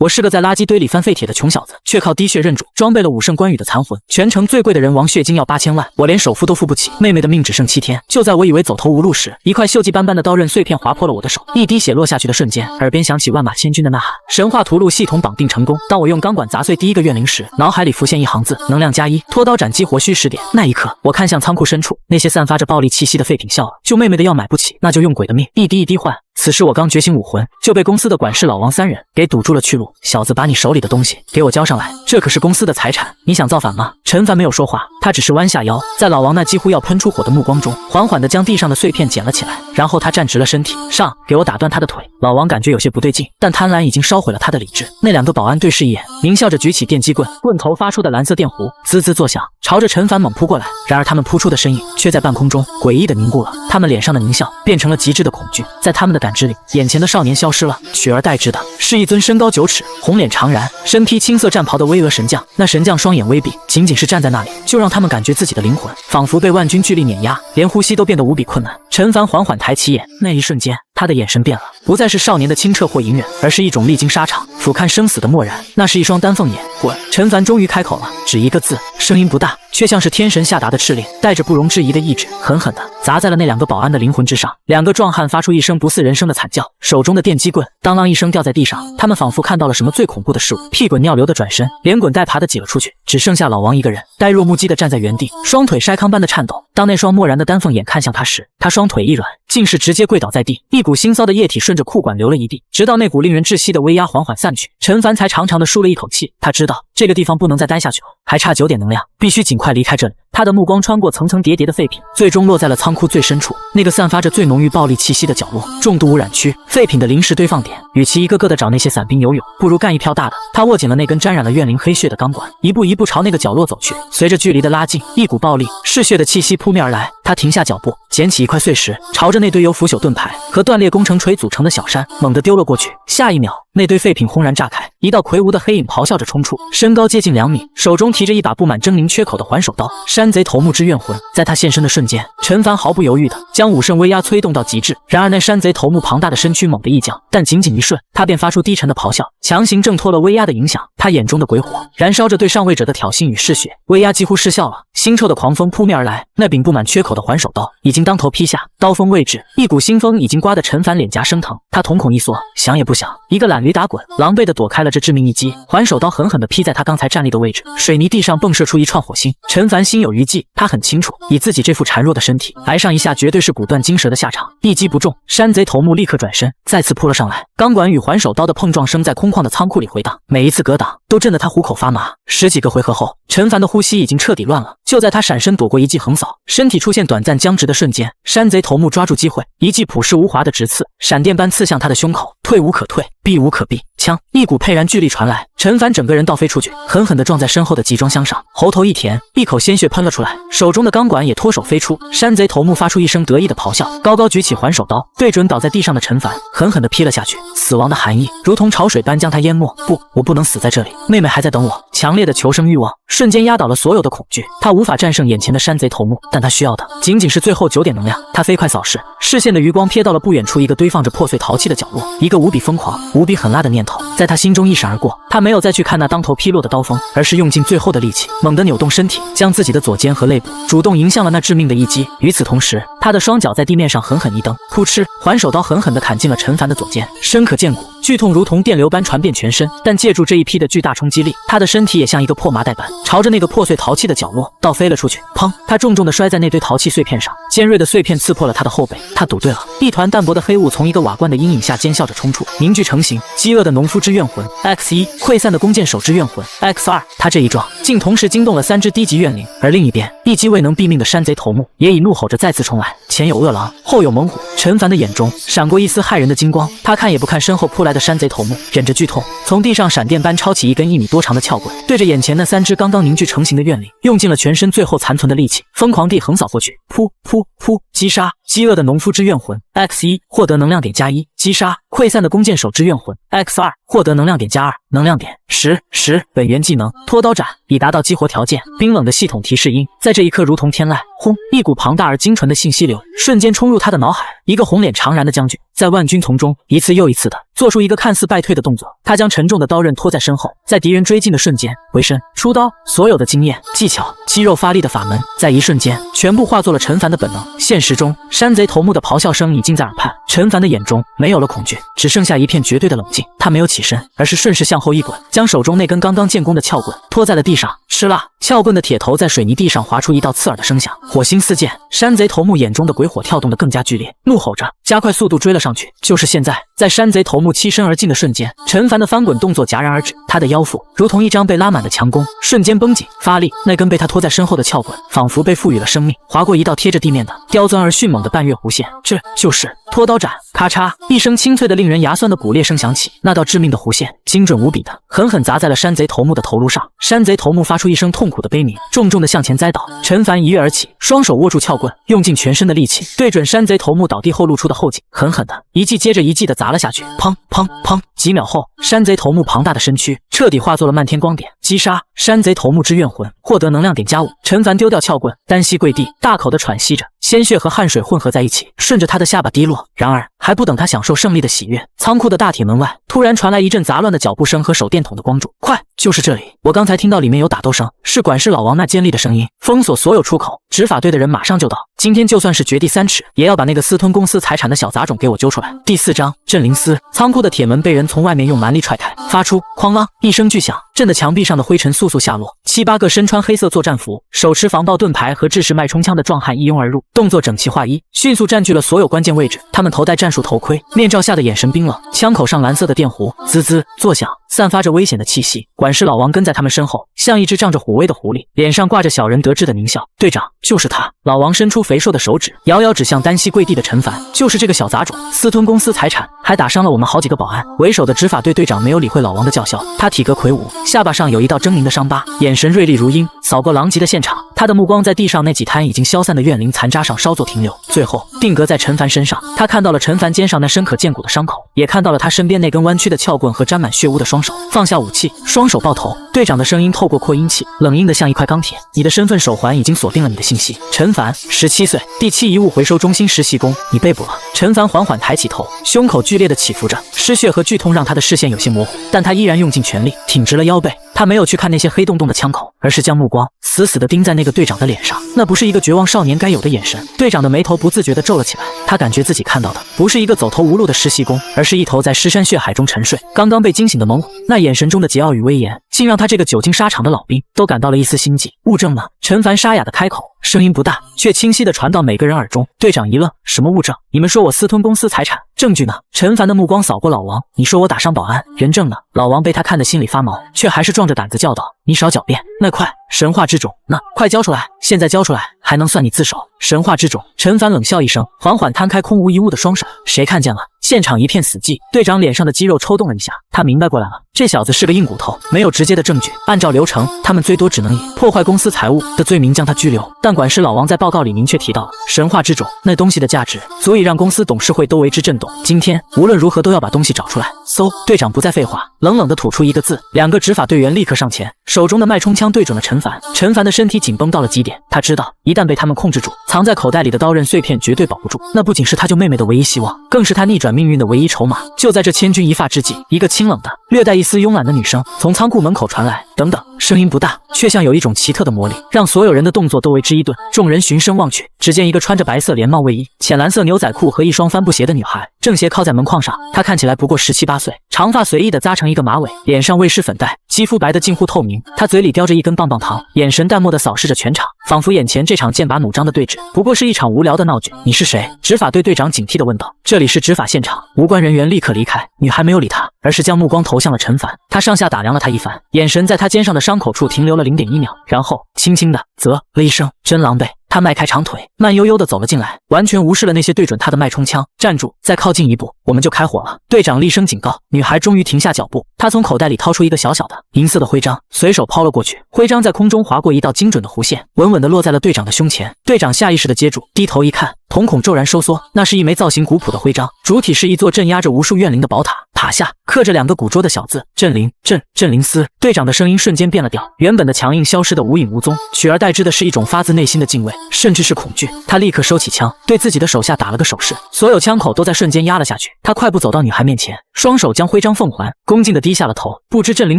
我是个在垃圾堆里翻废铁的穷小子，却靠滴血认主，装备了武圣关羽的残魂。全城最贵的人王血晶要8000万，我连首付都付不起。妹妹的命只剩7天。就在我以为走投无路时，一块锈迹斑斑的刀刃碎片划破了我的手，一滴血落下去的瞬间，耳边响起万马千军的呐喊。神话屠戮系统绑定成功。当我用钢管砸碎第一个怨灵时，脑海里浮现一行字：能量+1，拖刀斩激活需10点。那一刻，我看向仓库深处，那些散发着暴力气息的废品笑了。救妹妹的药买不起，那就用鬼的命，一滴一滴换。此时我刚觉醒武魂，就被公司的管事老王3人给堵住了去路。小子，把你手里的东西给我交上来，这可是公司的财产，你想造反吗？陈凡没有说话，他只是弯下腰，在老王那几乎要喷出火的目光中，缓缓地将地上的碎片捡了起来，然后他站直了身体，上，给我打断他的腿。老王感觉有些不对劲，但贪婪已经烧毁了他的理智。那2个保安对视一眼，狞笑着举起电击棍，棍头发出的蓝色电弧滋滋作响，朝着陈凡猛扑过来。然而他们扑出的身影却在半空中诡异地凝固了，他们脸上的狞笑变成了极致的恐惧。在他们的感知里，眼前的少年消失了，取而代之的是一尊身高9尺、红脸长髯、身披青色战袍的巍峨神将。那神将双眼微闭，仅仅是站在那里，就让他们感觉自己的灵魂仿佛被万钧巨力碾压，连呼吸都变得无比困难。陈凡缓缓抬起眼，那一瞬间，他的眼神变了，不再是少年的清澈或隐忍，而是一种历经沙场、俯瞰生死的漠然。那是一双丹凤眼。滚！陈凡终于开口了，只一个字，声音不大，却像是天神下达的敕令，带着不容置疑的意志，狠狠地砸在了那2个保安的灵魂之上。2个壮汉发出一声不似人声的惨叫，手中的电击棍当啷一声掉在地上。他们仿佛看到了什么最恐怖的事物，屁滚尿流的转身，连滚带爬的挤了出去，只剩下老王一个人，呆若木鸡的站在原地，双腿筛糠般的颤抖。当那双漠然的丹凤眼看向他时，他双腿一软，竟是直接跪倒在地，一股腥臊的液体顺着裤管流了一地，直到那股令人窒息的威压缓缓散去，陈凡才长长的舒了一口气。他知道这个地方不能再待下去了，还差9点能量，必须尽快离开这里。他的目光穿过层层叠叠的废品，最终落在了仓库最深处，那个散发着最浓郁暴力气息的角落，重度污染区，废品的临时堆放点。与其一个个的找那些散兵游勇，不如干一票大的。他握紧了那根沾染了怨灵黑血的钢管，一步一步朝那个角落走去。随着距离的拉近，一股暴力嗜血的气息扑面而来，他停下脚步，捡起一块碎石，朝着那堆由腐朽盾牌和断裂工程锤组成的小山猛地丢了过去。下一秒，那堆废品轰然炸开，一道魁梧的黑影咆哮着冲出，身高接近2米，手中提着一把布满狰狞缺口的还手刀。山贼头目之怨魂。在他现身的瞬间，陈凡毫不犹豫地将武圣威压催动到极致。然而那山贼头目庞大的身躯猛地一降，但仅仅一瞬，他便发出低沉的咆哮，强行挣脱了威压的影响。他眼中的鬼火燃烧着对上位者的挑衅与嗜血，威压几乎失效了。腥臭的狂风扑面而来，那柄布满缺口的还手刀已经当头劈下，刀锋未至，一股腥风已经刮得陈凡脸颊生疼。他瞳孔一缩，想也不想，一个懒驴打滚，狼狈地躲开了这致命一击。还手刀狠狠地劈在他刚才站立的位置，水泥地上迸射出一串火星。陈凡心有余悸，他很清楚，以自己这副孱弱的身体，挨上一下绝对是骨断筋折的下场。一击不中，山贼头目立刻转身，再次扑了上来。钢管与还手刀的碰撞声在空旷的仓库里回荡，每一次格挡都震得他虎口发麻。10几个回合后，陈凡的呼吸已经彻底乱了。就在他闪身躲过一记横扫，身体出现短暂僵直的瞬间，山贼头目抓住机会，一记朴实无华的直刺，闪电般刺向他的胸口。退无可退，避无可避，枪！一股沛然巨力传来，陈凡整个人倒飞出去，狠狠地撞在身后的集装箱上，喉头一甜，一口鲜血喷了出来，手中的钢管也脱手飞出。山贼头目发出一声得意的咆哮，高高举起还手刀，对准倒在地上的陈凡，狠狠地劈了下去。死亡的寒意如同潮水般将他淹没。不，我不能死在这里，妹妹还在等我。强烈的求生欲望瞬间压倒了所有的恐惧，他无法战胜眼前的山贼头目，但他需要的仅仅是最后9点能量。他飞快扫视，视线的余光瞥到了不远处一个堆放着破碎陶器的角落，一个无比疯狂、无比狠辣的念头在他心中一闪而过。他没有再去看那当头劈落的刀锋，而是用尽最后的力气，猛地扭动身体，将自己的左肩和肋部主动迎向了那致命的一击。与此同时，他的双脚在地面上狠狠一蹬，扑哧，还手刀狠狠地砍进了陈凡的左肩，深可见骨，剧痛如同电流般传遍全身。但借助这一劈的巨大冲击力，他的身体也像一个破麻袋般朝着那个破碎陶器的角落倒飞了出去。砰！他重重地摔在那堆陶器碎片上，尖锐的碎片刺破了他的后背。他赌对了，一团淡薄的黑雾从一个瓦罐的阴影下尖笑着冲出，凝聚成型。饥饿的农夫之怨魂 X1， 溃散的弓箭手之怨魂 X2。他这一撞竟同时惊动了3只低级怨灵，而另一边一击未能毙命的山贼头目也以怒吼着再次冲来。前有饿狼，后有猛虎。陈凡的眼中闪过一丝骇人的金光，他看也不看身后扑来的山贼头目，忍着剧痛，从地上闪电般抄起一根1米多长的撬棍，对着眼前那3只刚刚凝聚成型的怨灵，用尽了全身最后残存的力气，疯狂地横扫过去。噗噗噗！击杀！饥饿的农夫之怨魂 X1， 获得能量点+1。击杀！溃散的弓箭手之怨魂 X2， 获得能量点+2。能量点10。本源技能拖刀斩已达到激活条件。冰冷的系统提示音在这一刻如同天籁，轰！一股庞大而精纯的信息流瞬间冲入他的脑海。一个红脸长髯的将军，在万军丛中一次又一次的做出一个看似败退的动作。他将沉重的刀刃拖在身后，在敌人追近的瞬间回身出刀。所有的经验、技巧、肌肉发力的法门，在一瞬间全部化作了陈凡的本能。现实中，山贼头目的咆哮声已经在耳畔。陈凡的眼中没有了恐惧，只剩下一片绝对的冷静。他没有起身，而是顺势向后一滚，将手中那根刚刚建功的撬棍拖在了地上。吃啦！撬棍的铁头在水泥地上划出一道刺耳的声响，火星四溅。山贼头目眼中的鬼火跳动得更加剧烈，怒吼着，加快速度追了上去。就是现在，在山贼头目欺身而进的瞬间，陈凡的翻滚动作戛然而止，他的腰腹如同一张被拉满的强弓，瞬间绷紧发力。那根被他拖在身后的撬棍仿佛被赋予了生命，划过一道贴着地面的刁钻而迅猛的半月弧线。这就是拖刀斩！咔嚓，一声清脆的令人牙酸的骨裂声响起，那道致命的弧线精准无比的狠狠砸在了山贼头目的头颅上。山贼头目发出一声痛苦的悲鸣，重重的向前栽倒。陈凡一跃而起，双手握住撬棍，用尽全身的力气对准山贼头目倒地后露出的后颈，狠狠的一记接着一记的砸了下去。砰砰砰！几秒后，山贼头目庞大的身躯彻底化作了漫天光点，击杀山贼头目之怨魂，获得能量点+5。陈凡丢掉撬棍，单膝跪地，大口的喘息着，鲜血和汗水混合在一起，顺着他的下巴滴落。然而还不等他享受胜利的喜悦，仓库的大铁门外突然传来一阵杂乱的脚步声和手电筒的光柱。快，就是这里！我刚才听到里面有打斗声，是管事老王那尖利的声音。封锁所有出口，执法队的人马上就到。今天就算是掘地3尺，也要把那个私吞公司财产的小杂种给我揪出来。第4章镇灵司。仓库的铁门被人从外面用蛮力踹开，发出哐啷一声巨响，震得墙壁上的灰尘簌簌下落。7、8个身穿黑色作战服、手持防爆盾牌和制式脉冲枪的壮汉一拥而入，动作整齐划一，迅速占据了所有关键位置。他们头戴战术头盔，面罩下的眼神冰冷，枪口上蓝色的电弧滋滋作响，散发着危险的气息。管事老王跟在他们身后，像一只仗着虎威的狐狸，脸上挂着小人得志的狞笑。队长，就是他！老王伸出肥硕的手指，遥遥指向单膝跪地的陈凡，就是这个小杂种，私吞公司财产，还打伤了我们好几个保安。为首的执法队队长没有理会老王的叫嚣，他体格魁梧，下巴上有一道狰狞的伤疤，眼神锐利如鹰，扫过狼藉的现场。他的目光在地上那几滩已经消散的怨灵残渣上稍作停留，最后定格在陈凡身上。他看到了陈凡肩上那深可见骨的伤口，也看到了他身边那根弯曲的撬棍和沾满血污的双手。放下武器，双手抱头。队长的声音透过扩音器，冷硬的像一块钢铁。你的身份手环已经锁定了你的信息，陈凡，17岁，第7遗物回收中心实习工，你被捕了。陈凡缓缓抬起头，胸口剧烈的起伏着，失血和剧痛让他的视线有些模糊，但他依然用尽全力挺直了腰背。他没有去看那些黑洞洞的枪口，而是将目光死死地盯在那个队长的脸上。那不是一个绝望少年该有的眼神。队长的眉头不自觉地皱了起来，他感觉自己看到的不是一个走投无路的实习工，而是一头在尸山血海中沉睡、刚刚被惊醒的猛虎。那眼神中的桀骜与威严，竟让他这个久经沙场的老兵都感到了一丝心悸。物证呢？陈凡沙哑地开口，声音不大，却清晰地传到每个人耳中。队长一愣，什么物证？你们说我私吞公司财产，证据呢？陈凡的目光扫过老王，你说我打伤保安，人证呢？老王被他看得心里发毛，却还是壮着胆子叫道，你少狡辩。那快，神话之种呢？快交出来！现在交出来，还能算你自首。神话之种。陈凡冷笑一声，缓缓摊开空无一物的双手。谁看见了？现场一片死寂。队长脸上的肌肉抽动了一下，他明白过来了，这小子是个硬骨头，没有直接的证据。按照流程，他们最多只能以破坏公司财物的罪名将他拘留。但管事老王在报告里明确提到了神话之种，那东西的价值足以让公司董事会都为之震动。今天无论如何都要把东西找出来。嗖！队长不再废话，冷冷地吐出一个字。2个执法队员立刻上前，手中的脉冲枪对准了陈凡。陈凡的身体紧绷到了极点，他知道一旦被他们控制住，藏在口袋里的刀刃碎片绝对保不住。那不仅是他救妹妹的唯一希望，更是他逆转命运的唯一筹码。就在这千钧一发之际，一个清冷的、略带一丝慵懒的女声从仓库门口传来。等等，声音不大，却像有一种奇特的魔力，让所有人的动作都为之一顿。众人循声望去，只见一个穿着白色连帽卫衣、浅蓝色牛仔裤和一双帆布鞋的女孩正斜靠在门框上。她看起来不过17、18岁，长发随意地扎成一个马尾，脸上未施粉黛，肌肤白得近乎透明。她嘴里叼着一根棒棒糖，眼神淡漠地扫视着全场，仿佛眼前这场剑拔弩张的对峙不过是一场无聊的闹剧。你是谁？执法队队长警惕地问道。这里是执法现场，无关人员立刻离开。女孩没有理他，而是将目光投向了陈凡。他上下打量了他一番，眼神在他肩上的伤口处停留了0.1秒，然后轻轻地啧了一声，真狼狈。他迈开长腿，慢悠悠地走了进来，完全无视了那些对准他的脉冲枪。站住！再靠近一步，我们就开火了。队长厉声警告。女孩终于停下脚步，她从口袋里掏出一个小小的银色的徽章，随手抛了过去。徽章在空中划过一道精准的弧线，稳稳地落在了队长的胸前。队长下意识地接住，低头一看，瞳孔骤然收缩，那是一枚造型古朴的徽章，主体是一座镇压着无数怨灵的宝塔，塔下刻着2个古拙的小字：镇灵。镇灵司。队长的声音瞬间变了调，原本的强硬消失得无影无踪，取而代之的是一种发自内心的敬畏，甚至是恐惧。他立刻收起枪，对自己的手下打了个手势，所有枪口都在瞬间压了下去。他快步走到女孩面前，双手将徽章奉还，恭敬地低下了头。不知镇灵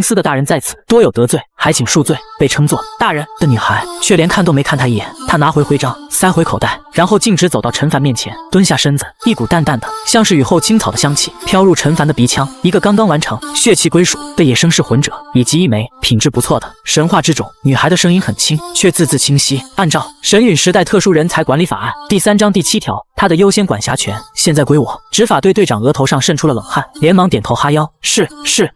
司的大人在此多有得罪，还请恕罪。被称作大人的女孩却连看都没看他一眼，她拿回徽章，塞回口袋，然后径直走到陈凡面前，蹲下身子，一股淡淡的像是雨后青草的香气飘入陈凡的鼻腔。一个刚刚完成血气归属的野生噬魂者，以及一枚品质不错的神话之种。女孩的声音很轻，却字字清晰。按照神陨时代特殊人才管理法案第3章第7条，他的优先管辖权现在归我。执法队队长额头上渗出了冷汗，连忙点头哈腰：是，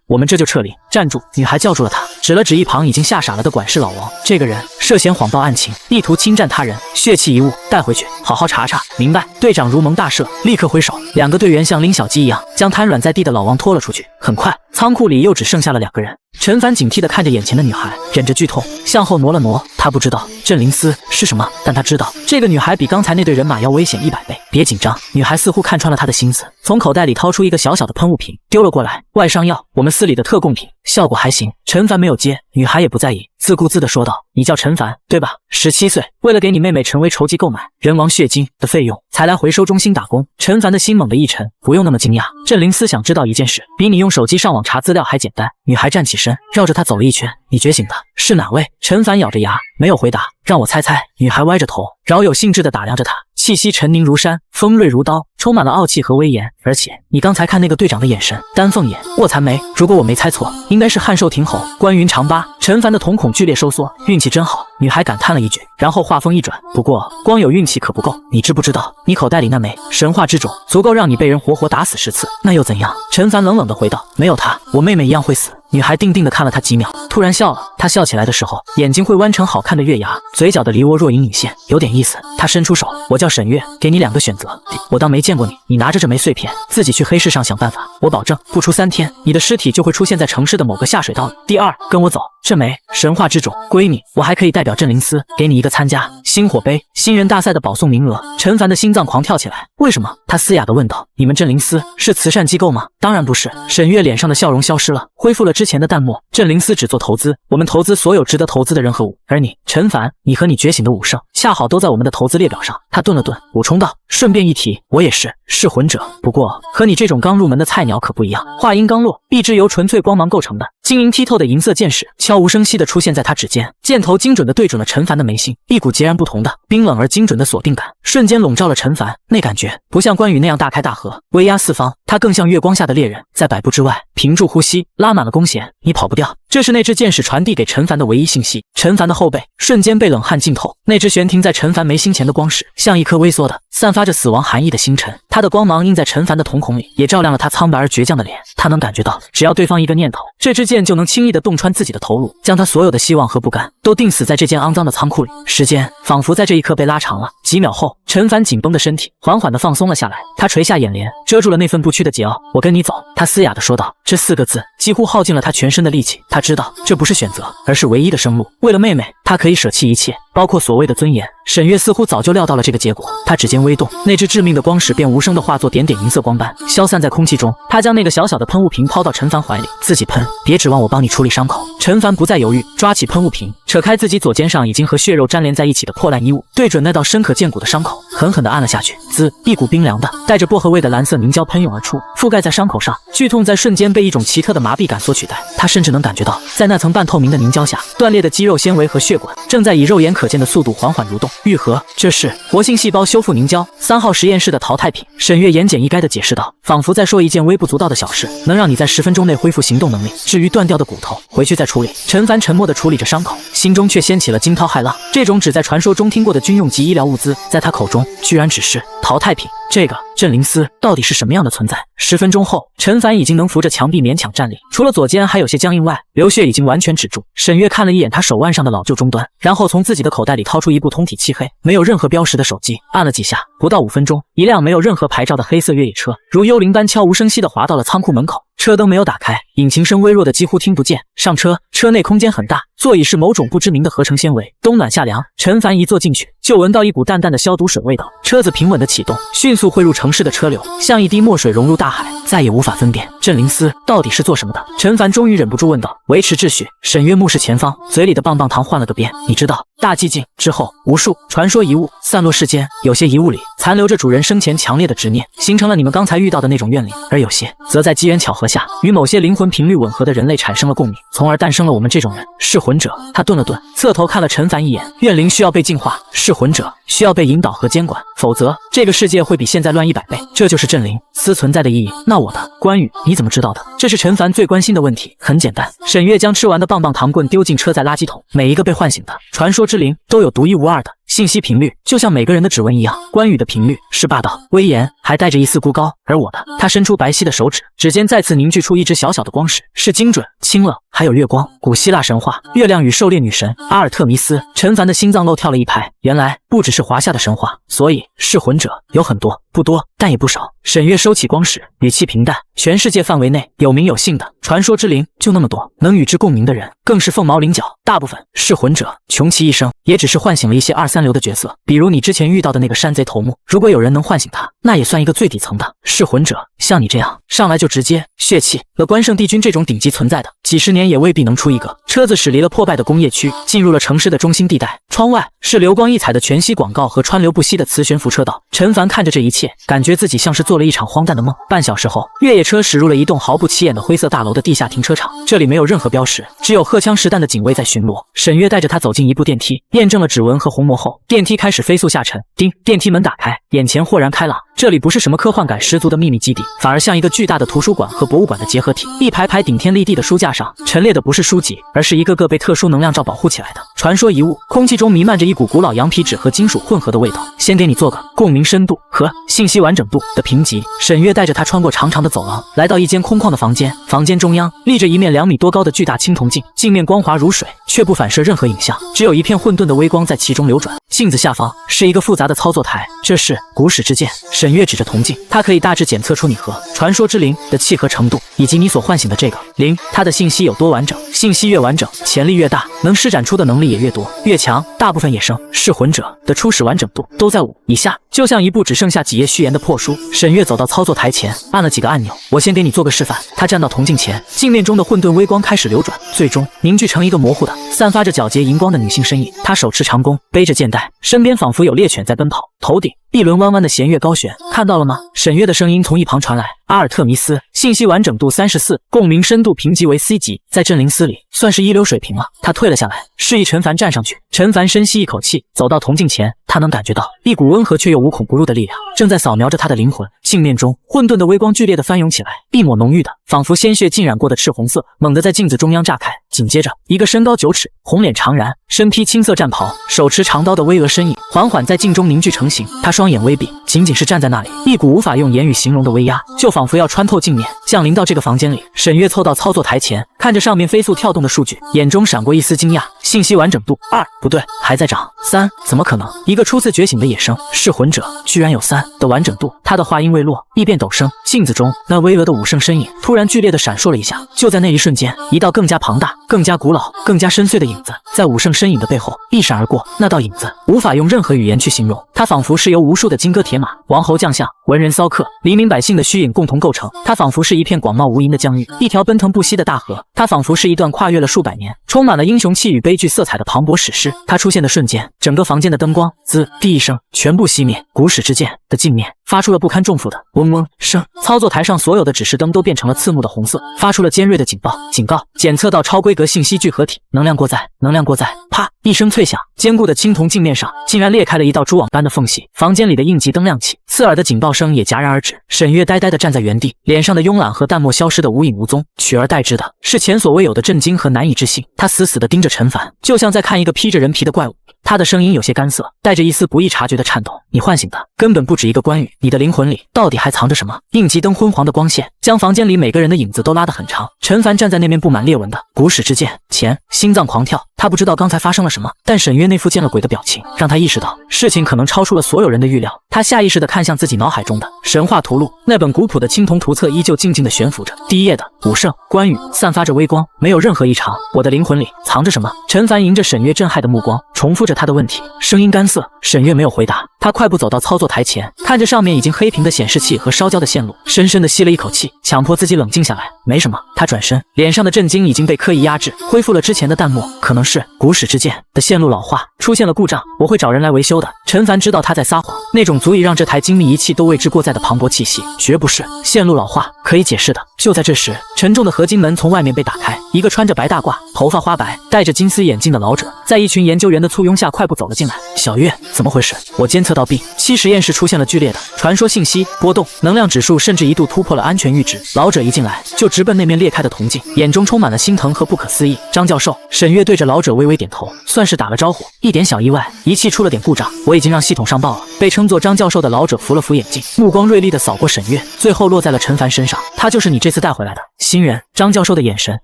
我们这就撤离。站住！女孩叫住了他，指了指一旁已经吓傻了的管事老王。这个人涉嫌谎报案情，意图侵占他人，血气遗物带回去，好好查查。明白。队长如蒙大赦，立刻挥手，2个队员像拎小鸡一样将瘫软在地的老王拖了出去。很快，仓库里又只剩下了2个人。陈凡警惕地看着眼前的女孩，忍着剧痛向后挪了挪。他不知道镇灵司是什么，但他知道这个女孩比刚才那队人马要危险100倍。别紧张。女孩似乎看穿了他的心思，从口袋里掏出一个小小的喷雾瓶，丢了过来。外伤药，我们司里的特供品，效果还行。陈凡没有接，女孩也不在意，自顾自地说道：你叫陈凡对吧？17岁，为了给你妹妹陈为筹集购买人王血晶的费用，才来回收中心打工。陈凡的心猛地一沉，不用那么惊讶，镇灵司想知道一件事，比你用手机上网查资料还简单。女孩站起身，绕着他走了一圈。你觉醒的是哪位？陈凡咬着牙没有回答。让我猜猜。女孩歪着头，饶有兴致地打量着他，气息沉凝如山，锋锐如刀，充满了傲气和威严。而且你刚才看那个队长的眼神，丹凤眼、卧蚕眉，如果我没猜错，应该是汉寿亭侯关云长八。陈凡的瞳孔剧烈收缩，运气真好。女孩感叹了一句，然后话锋一转，不过光有运气可不够，你知不知道，你口袋里那枚神话之种足够让你被人活活打死10次，那又怎样？陈凡冷冷地回道，没有他，我妹妹一样会死。女孩定定地看了他几秒，突然笑了。她笑起来的时候，眼睛会弯成好看的月牙，嘴角的梨涡若隐隐现，有点意思。她伸出手，我叫沈月，给你2个选择。我当没见过你，你拿着这枚碎片，自己去黑市上想办法。我保证，不出3天，你的尸体就会出现在城市的某个下水道里。第2，跟我走。这枚神话之种归你，我还可以代表镇灵司给你一个参加星火杯新人大赛的保送名额。陈凡的心脏狂跳起来。为什么？他嘶哑地问道。你们镇灵司是慈善机构吗？当然不是。沈月脸上的笑容消失了，恢复了之前的淡漠。镇灵司只做投资，我们投资所有值得投资的人和物。而你，陈凡，你和你觉醒的武圣，恰好都在我们的投资列表上。他顿了顿，补充道，顺便一提，我也是噬魂者，不过和你这种刚入门的菜鸟可不一样。话音刚落，一支由纯粹光芒构成的晶莹剔透的银色箭矢悄无声息地出现在他指尖，箭头精准地对准了陈凡的眉心，一股截然不同的冰冷而精准的锁定感瞬间笼罩了陈凡。那感觉不像关羽那样大开大合威压四方，他更像月光下的猎人，在100步之外屏住呼吸，拉满了弓弦，你跑不掉。这是那支箭矢传递给陈凡的唯一信息。陈凡的后背瞬间被冷汗浸透，那只悬停在陈凡眉心前的光矢像一颗微缩的散发着死亡寒意的星辰，它的光芒映在陈凡的瞳孔里，也照亮了他苍白而倔强的脸。他能感觉到，只要对方一个念头，这支箭就能轻易地洞穿自己的头颅，将他所有的希望和不甘都钉死在这间肮脏的仓库里。时间仿佛在这一刻被拉长了。几秒后，陈凡紧绷的身体缓缓地放松了下来，他垂下眼帘，遮住了那份不屈的桀骜。我跟你走，他嘶哑地说道。这4个字几乎耗尽了他全身的力气。他知道这不是选择，而是唯一的生路。为了妹妹，他可以舍弃一切，包括所谓的尊严。沈月似乎早就料到了这个结果，他指尖微动，那只致命的光矢便无声地化作点点银色光斑，消散在空气中。他将那个小小的喷雾瓶抛到陈凡怀里，自己喷，别指望我帮你处理伤口。陈凡不再犹豫，抓起喷雾瓶，扯开自己左肩上已经和血肉粘连在一起的破烂衣物，对准那道深可见骨的伤口，狠狠地按了下去。滋，一股冰凉的带着薄荷味的蓝色凝胶喷涌而出，覆盖在伤口上。剧痛在瞬间被一种奇特的麻痹感所取代，他甚至能感觉到，在那层半透明的凝胶下，断裂的肌肉纤维和血管正在以肉眼可见的速度缓缓蠕动愈合。这是活性细胞修复凝胶，3号实验室的淘汰品。沈月言简意赅地解释道，仿佛在说一件微不足道的小事，能让你在10分钟内恢复行动能力。至于断掉的骨头，回去再处理。陈凡沉默地处理着伤口，心中却掀起了惊涛骇浪。这种只在传说中听过的军用级医疗物资，在他口中居然只是淘汰品。这个镇灵司到底是什么样的存在？10分钟后，陈凡已经能扶着墙壁勉强站立，除了左肩还有些僵硬外，流血已经完全止住。沈月看了一眼他手腕上的老旧终端，然后从自己的口袋里掏出一部通体漆黑、没有任何标识的手机，按了几下，不到5分钟，一辆没有任何牌照的黑色越野车如幽灵般悄无声息地滑到了仓库门口。车灯没有打开，引擎声微弱的几乎听不见。上车，车内空间很大，座椅是某种不知名的合成纤维，冬暖夏凉。陈凡一坐进去，就闻到一股淡淡的消毒水味道。车子平稳的启动，迅速汇入城市的车流，像一滴墨水融入大海，再也无法分辨镇灵司到底是做什么的。陈凡终于忍不住问道：“维持秩序。”沈月目视前方，嘴里的棒棒糖换了个边。你知道，大寂静之后，无数传说遗物散落世间，有些遗物里残留着主人生前强烈的执念，形成了你们刚才遇到的那种怨灵；而有些则在机缘巧合下，与某些灵魂频率吻合的人类产生了共鸣，从而诞生了我们这种人。噬魂者。他顿了顿，侧头看了陈凡一眼。怨灵需要被净化，噬魂者需要被引导和监管，否则这个世界会比现在乱100倍。这就是镇灵司存在的意义。那我的关羽你怎么知道的？这是陈凡最关心的问题。很简单，沈月将吃完的棒棒糖棍丢进车载垃圾桶。每一个被唤醒的传说之灵都有独一无二的信息频率，就像每个人的指纹一样。关羽的频率是霸道、威严，还带着一丝孤高，而我的，他伸出白皙的手指，指尖再次凝聚出一只小小的光石，是精准、清乐，还有月光。古希腊神话，月亮与狩猎女神阿尔特弥斯。陈凡的心脏漏跳了一拍，原来不只是华夏的神话，所以噬魂者有很多，不多，但也不少。沈月收起光石，语气平淡，全世界范围内有名有姓的传说之灵就那么多，能与之共鸣的人更是凤毛麟角。大部分噬魂者穷其一生，也只是唤醒了一些2、3流的角色，比如你之前遇到的那个山贼头目。如果有人能唤醒他，那也算一个最底层的噬魂者。像你这样上来就直接血气了关圣帝君这种顶级存在的，几十年也未必能出一个。车子驶离了破败的工业区，进入了城市的中心地带。窗外是流光溢彩的全息广告和川流不息的磁悬浮车道。陈凡看着这一切，感觉自己像是做了一场荒诞的梦。半小时后，越野车驶入了一栋毫不起眼的灰色大楼的地下停车场。这里没有任何标识，只有荷枪实弹的警卫在巡逻。沈月带着他走进一部电梯，验证了指纹和虹膜后，电梯开始飞速下沉。叮，电梯门打开，眼前豁然开朗。这里不是什么科幻感十足的秘密基地，反而像一个巨大的图书馆和博物馆的结合体。一排排顶天立地的书架上陈列的不是书籍，而是一个个被特殊能量罩保护起来的传说遗物。空气中弥漫着一股古老羊皮纸和金属混合的味道。先给你做个共鸣深度和信息完整度的评级。沈月带着他穿过长长的走廊，来到一间空旷的房间。房间中央立着一面2米多高的巨大青铜镜，镜面光滑如水，却不反射任何影像，只有一片混沌的微光在其中流转。镜子下方是一个复杂的操作台，这是古史之剑。沈月指着铜镜，它可以大致检测出你和传说之灵的契合程度，以及你所唤醒的这个灵，它的信息有多完整。信息越完整，潜力越大，能施展出的能力也越多越强。大部分野生噬魂者的初始完整度都在5以下，就像一部只剩下几页序言的破书。沈月走到操作台前，按了几个按钮。我先给你做个示范。他站到铜镜前，镜面中的混沌微光开始流转，最终凝聚成一个模糊的、散发着皎洁荧光的女性身影。她手持长弓，背着剑带，身边仿佛有猎犬在奔跑，头顶一轮弯弯的弦月高悬。看到了吗？沈月的声音从一旁传来。阿尔特弥斯，信息完整度34，共鸣深度评级为 C 级，在镇灵司里算是一流水平了。他退了下来，示意陈凡站上去。陈凡深吸一口气，走到铜镜前，他能感觉到一股温和却又无孔不入的力量正在扫描着他的灵魂。镜面中混沌的微光剧烈的翻涌起来，一抹浓郁的仿佛鲜血浸染过的赤红色猛地在镜子中央炸开。紧接着，一个身高9尺、红脸长髯、身披青色战袍、手持长刀的巍峨身影缓缓在镜中凝聚成型。他双眼微闭，仅仅是站在那里，一股无法用言语形容的威压就仿佛要穿透镜面，降临到这个房间里。沈月凑到操作台前，看着上面飞速跳动的数据，眼中闪过一丝惊讶。信息完整度2，不对，还在涨。3，怎么可能？一个初次觉醒的野生噬魂者居然有3的完整度。他的话音未落，一变陡升，镜子中那巍峨的武圣身影突然剧烈的闪烁了一下。就在那一瞬间，一道更加庞大、更加古老、更加深邃的影子在武圣身影的背后一闪而过。那道影子无法用任何语言去形容，它仿佛是由无数的金戈铁马、王侯将相、文人骚客、黎民百姓的虚影共同构成。它仿佛是一片广袤无垠的疆域，一条奔腾不息的大河。它仿佛是一段跨越了数百年、充满了英雄气与悲剧色彩的磅礴史诗。它出现的瞬间，整个房间的灯光滋地一声全部熄灭，古史之剑的镜面发出了不堪重负的嗡嗡声。操作台上所有的指示灯都变成了刺目的红色，发出了尖锐的警报。警告，检测到超规格信息聚合体，能量过载，能量过载。啪一声脆响，坚固的青铜镜面上竟然裂开了一道蛛网般的缝隙，房间里的应急灯亮起，刺耳的警报声也戛然而止。沈月呆呆地站在原地，脸上的慵懒和淡漠消失得无影无踪，取而代之的是前所未有的震惊和难以置信。他死死地盯着陈凡，就像在看一个披着人皮的怪物。他的声音有些干涩，带着一丝不易察觉的颤抖。你唤醒的根本不止一个关羽，你的灵魂里到底还藏着什么？应急灯昏黄的光线将房间里每个人的影子都拉得很长。陈凡站在那面布满裂纹的古史之剑前，心脏狂跳。他不知道刚才发生了什么，但沈月那副见了鬼的表情让他意识到事情可能超出了所有人的预料。他下意识地看向自己脑海中的神话图录，那本古朴的青铜图册依旧静静地悬浮着。第一页的武圣关羽散发着微光，没有任何异常。我的灵魂里藏着什么？陈凡迎着沈月震撼的目光，重复着他的问题，声音干涩。沈月没有回答，他快步走到操作台前，看着上面已经黑屏的显示器和烧焦的线路，深深地吸了一口气，强迫自己冷静下来。没什么。他转身，脸上的震惊已经被刻意压制，恢复了之前的淡漠。可能是古史之剑的线路老化，出现了故障，我会找人来维修的。陈凡知道他在撒谎，那种足以让这台精密仪器都为之过载的磅礴气息，绝不是线路老化可以解释的。就在这时，沉重的合金门从外面被打开，一个穿着白大褂、头发花白、戴着金丝眼镜的老者，在一群研究员的簇拥下快步走了进来。小月，怎么回事？我监测到 B7实验室出现了剧烈的传说信息波动，能量指数甚至一度突破了安全阈值。老者一进来就直奔那面裂开的铜镜，眼中充满了心疼和不可思议。张教授，沈月对着老者微微点头，算是打了招呼。一点小意外，仪器出了点故障，我已经让系统上报了。被称作张教授的老者扶了扶眼镜，目光锐利地扫过沈月，最后落在了陈凡身上。他就是你这次带回来的新人。张教授的眼神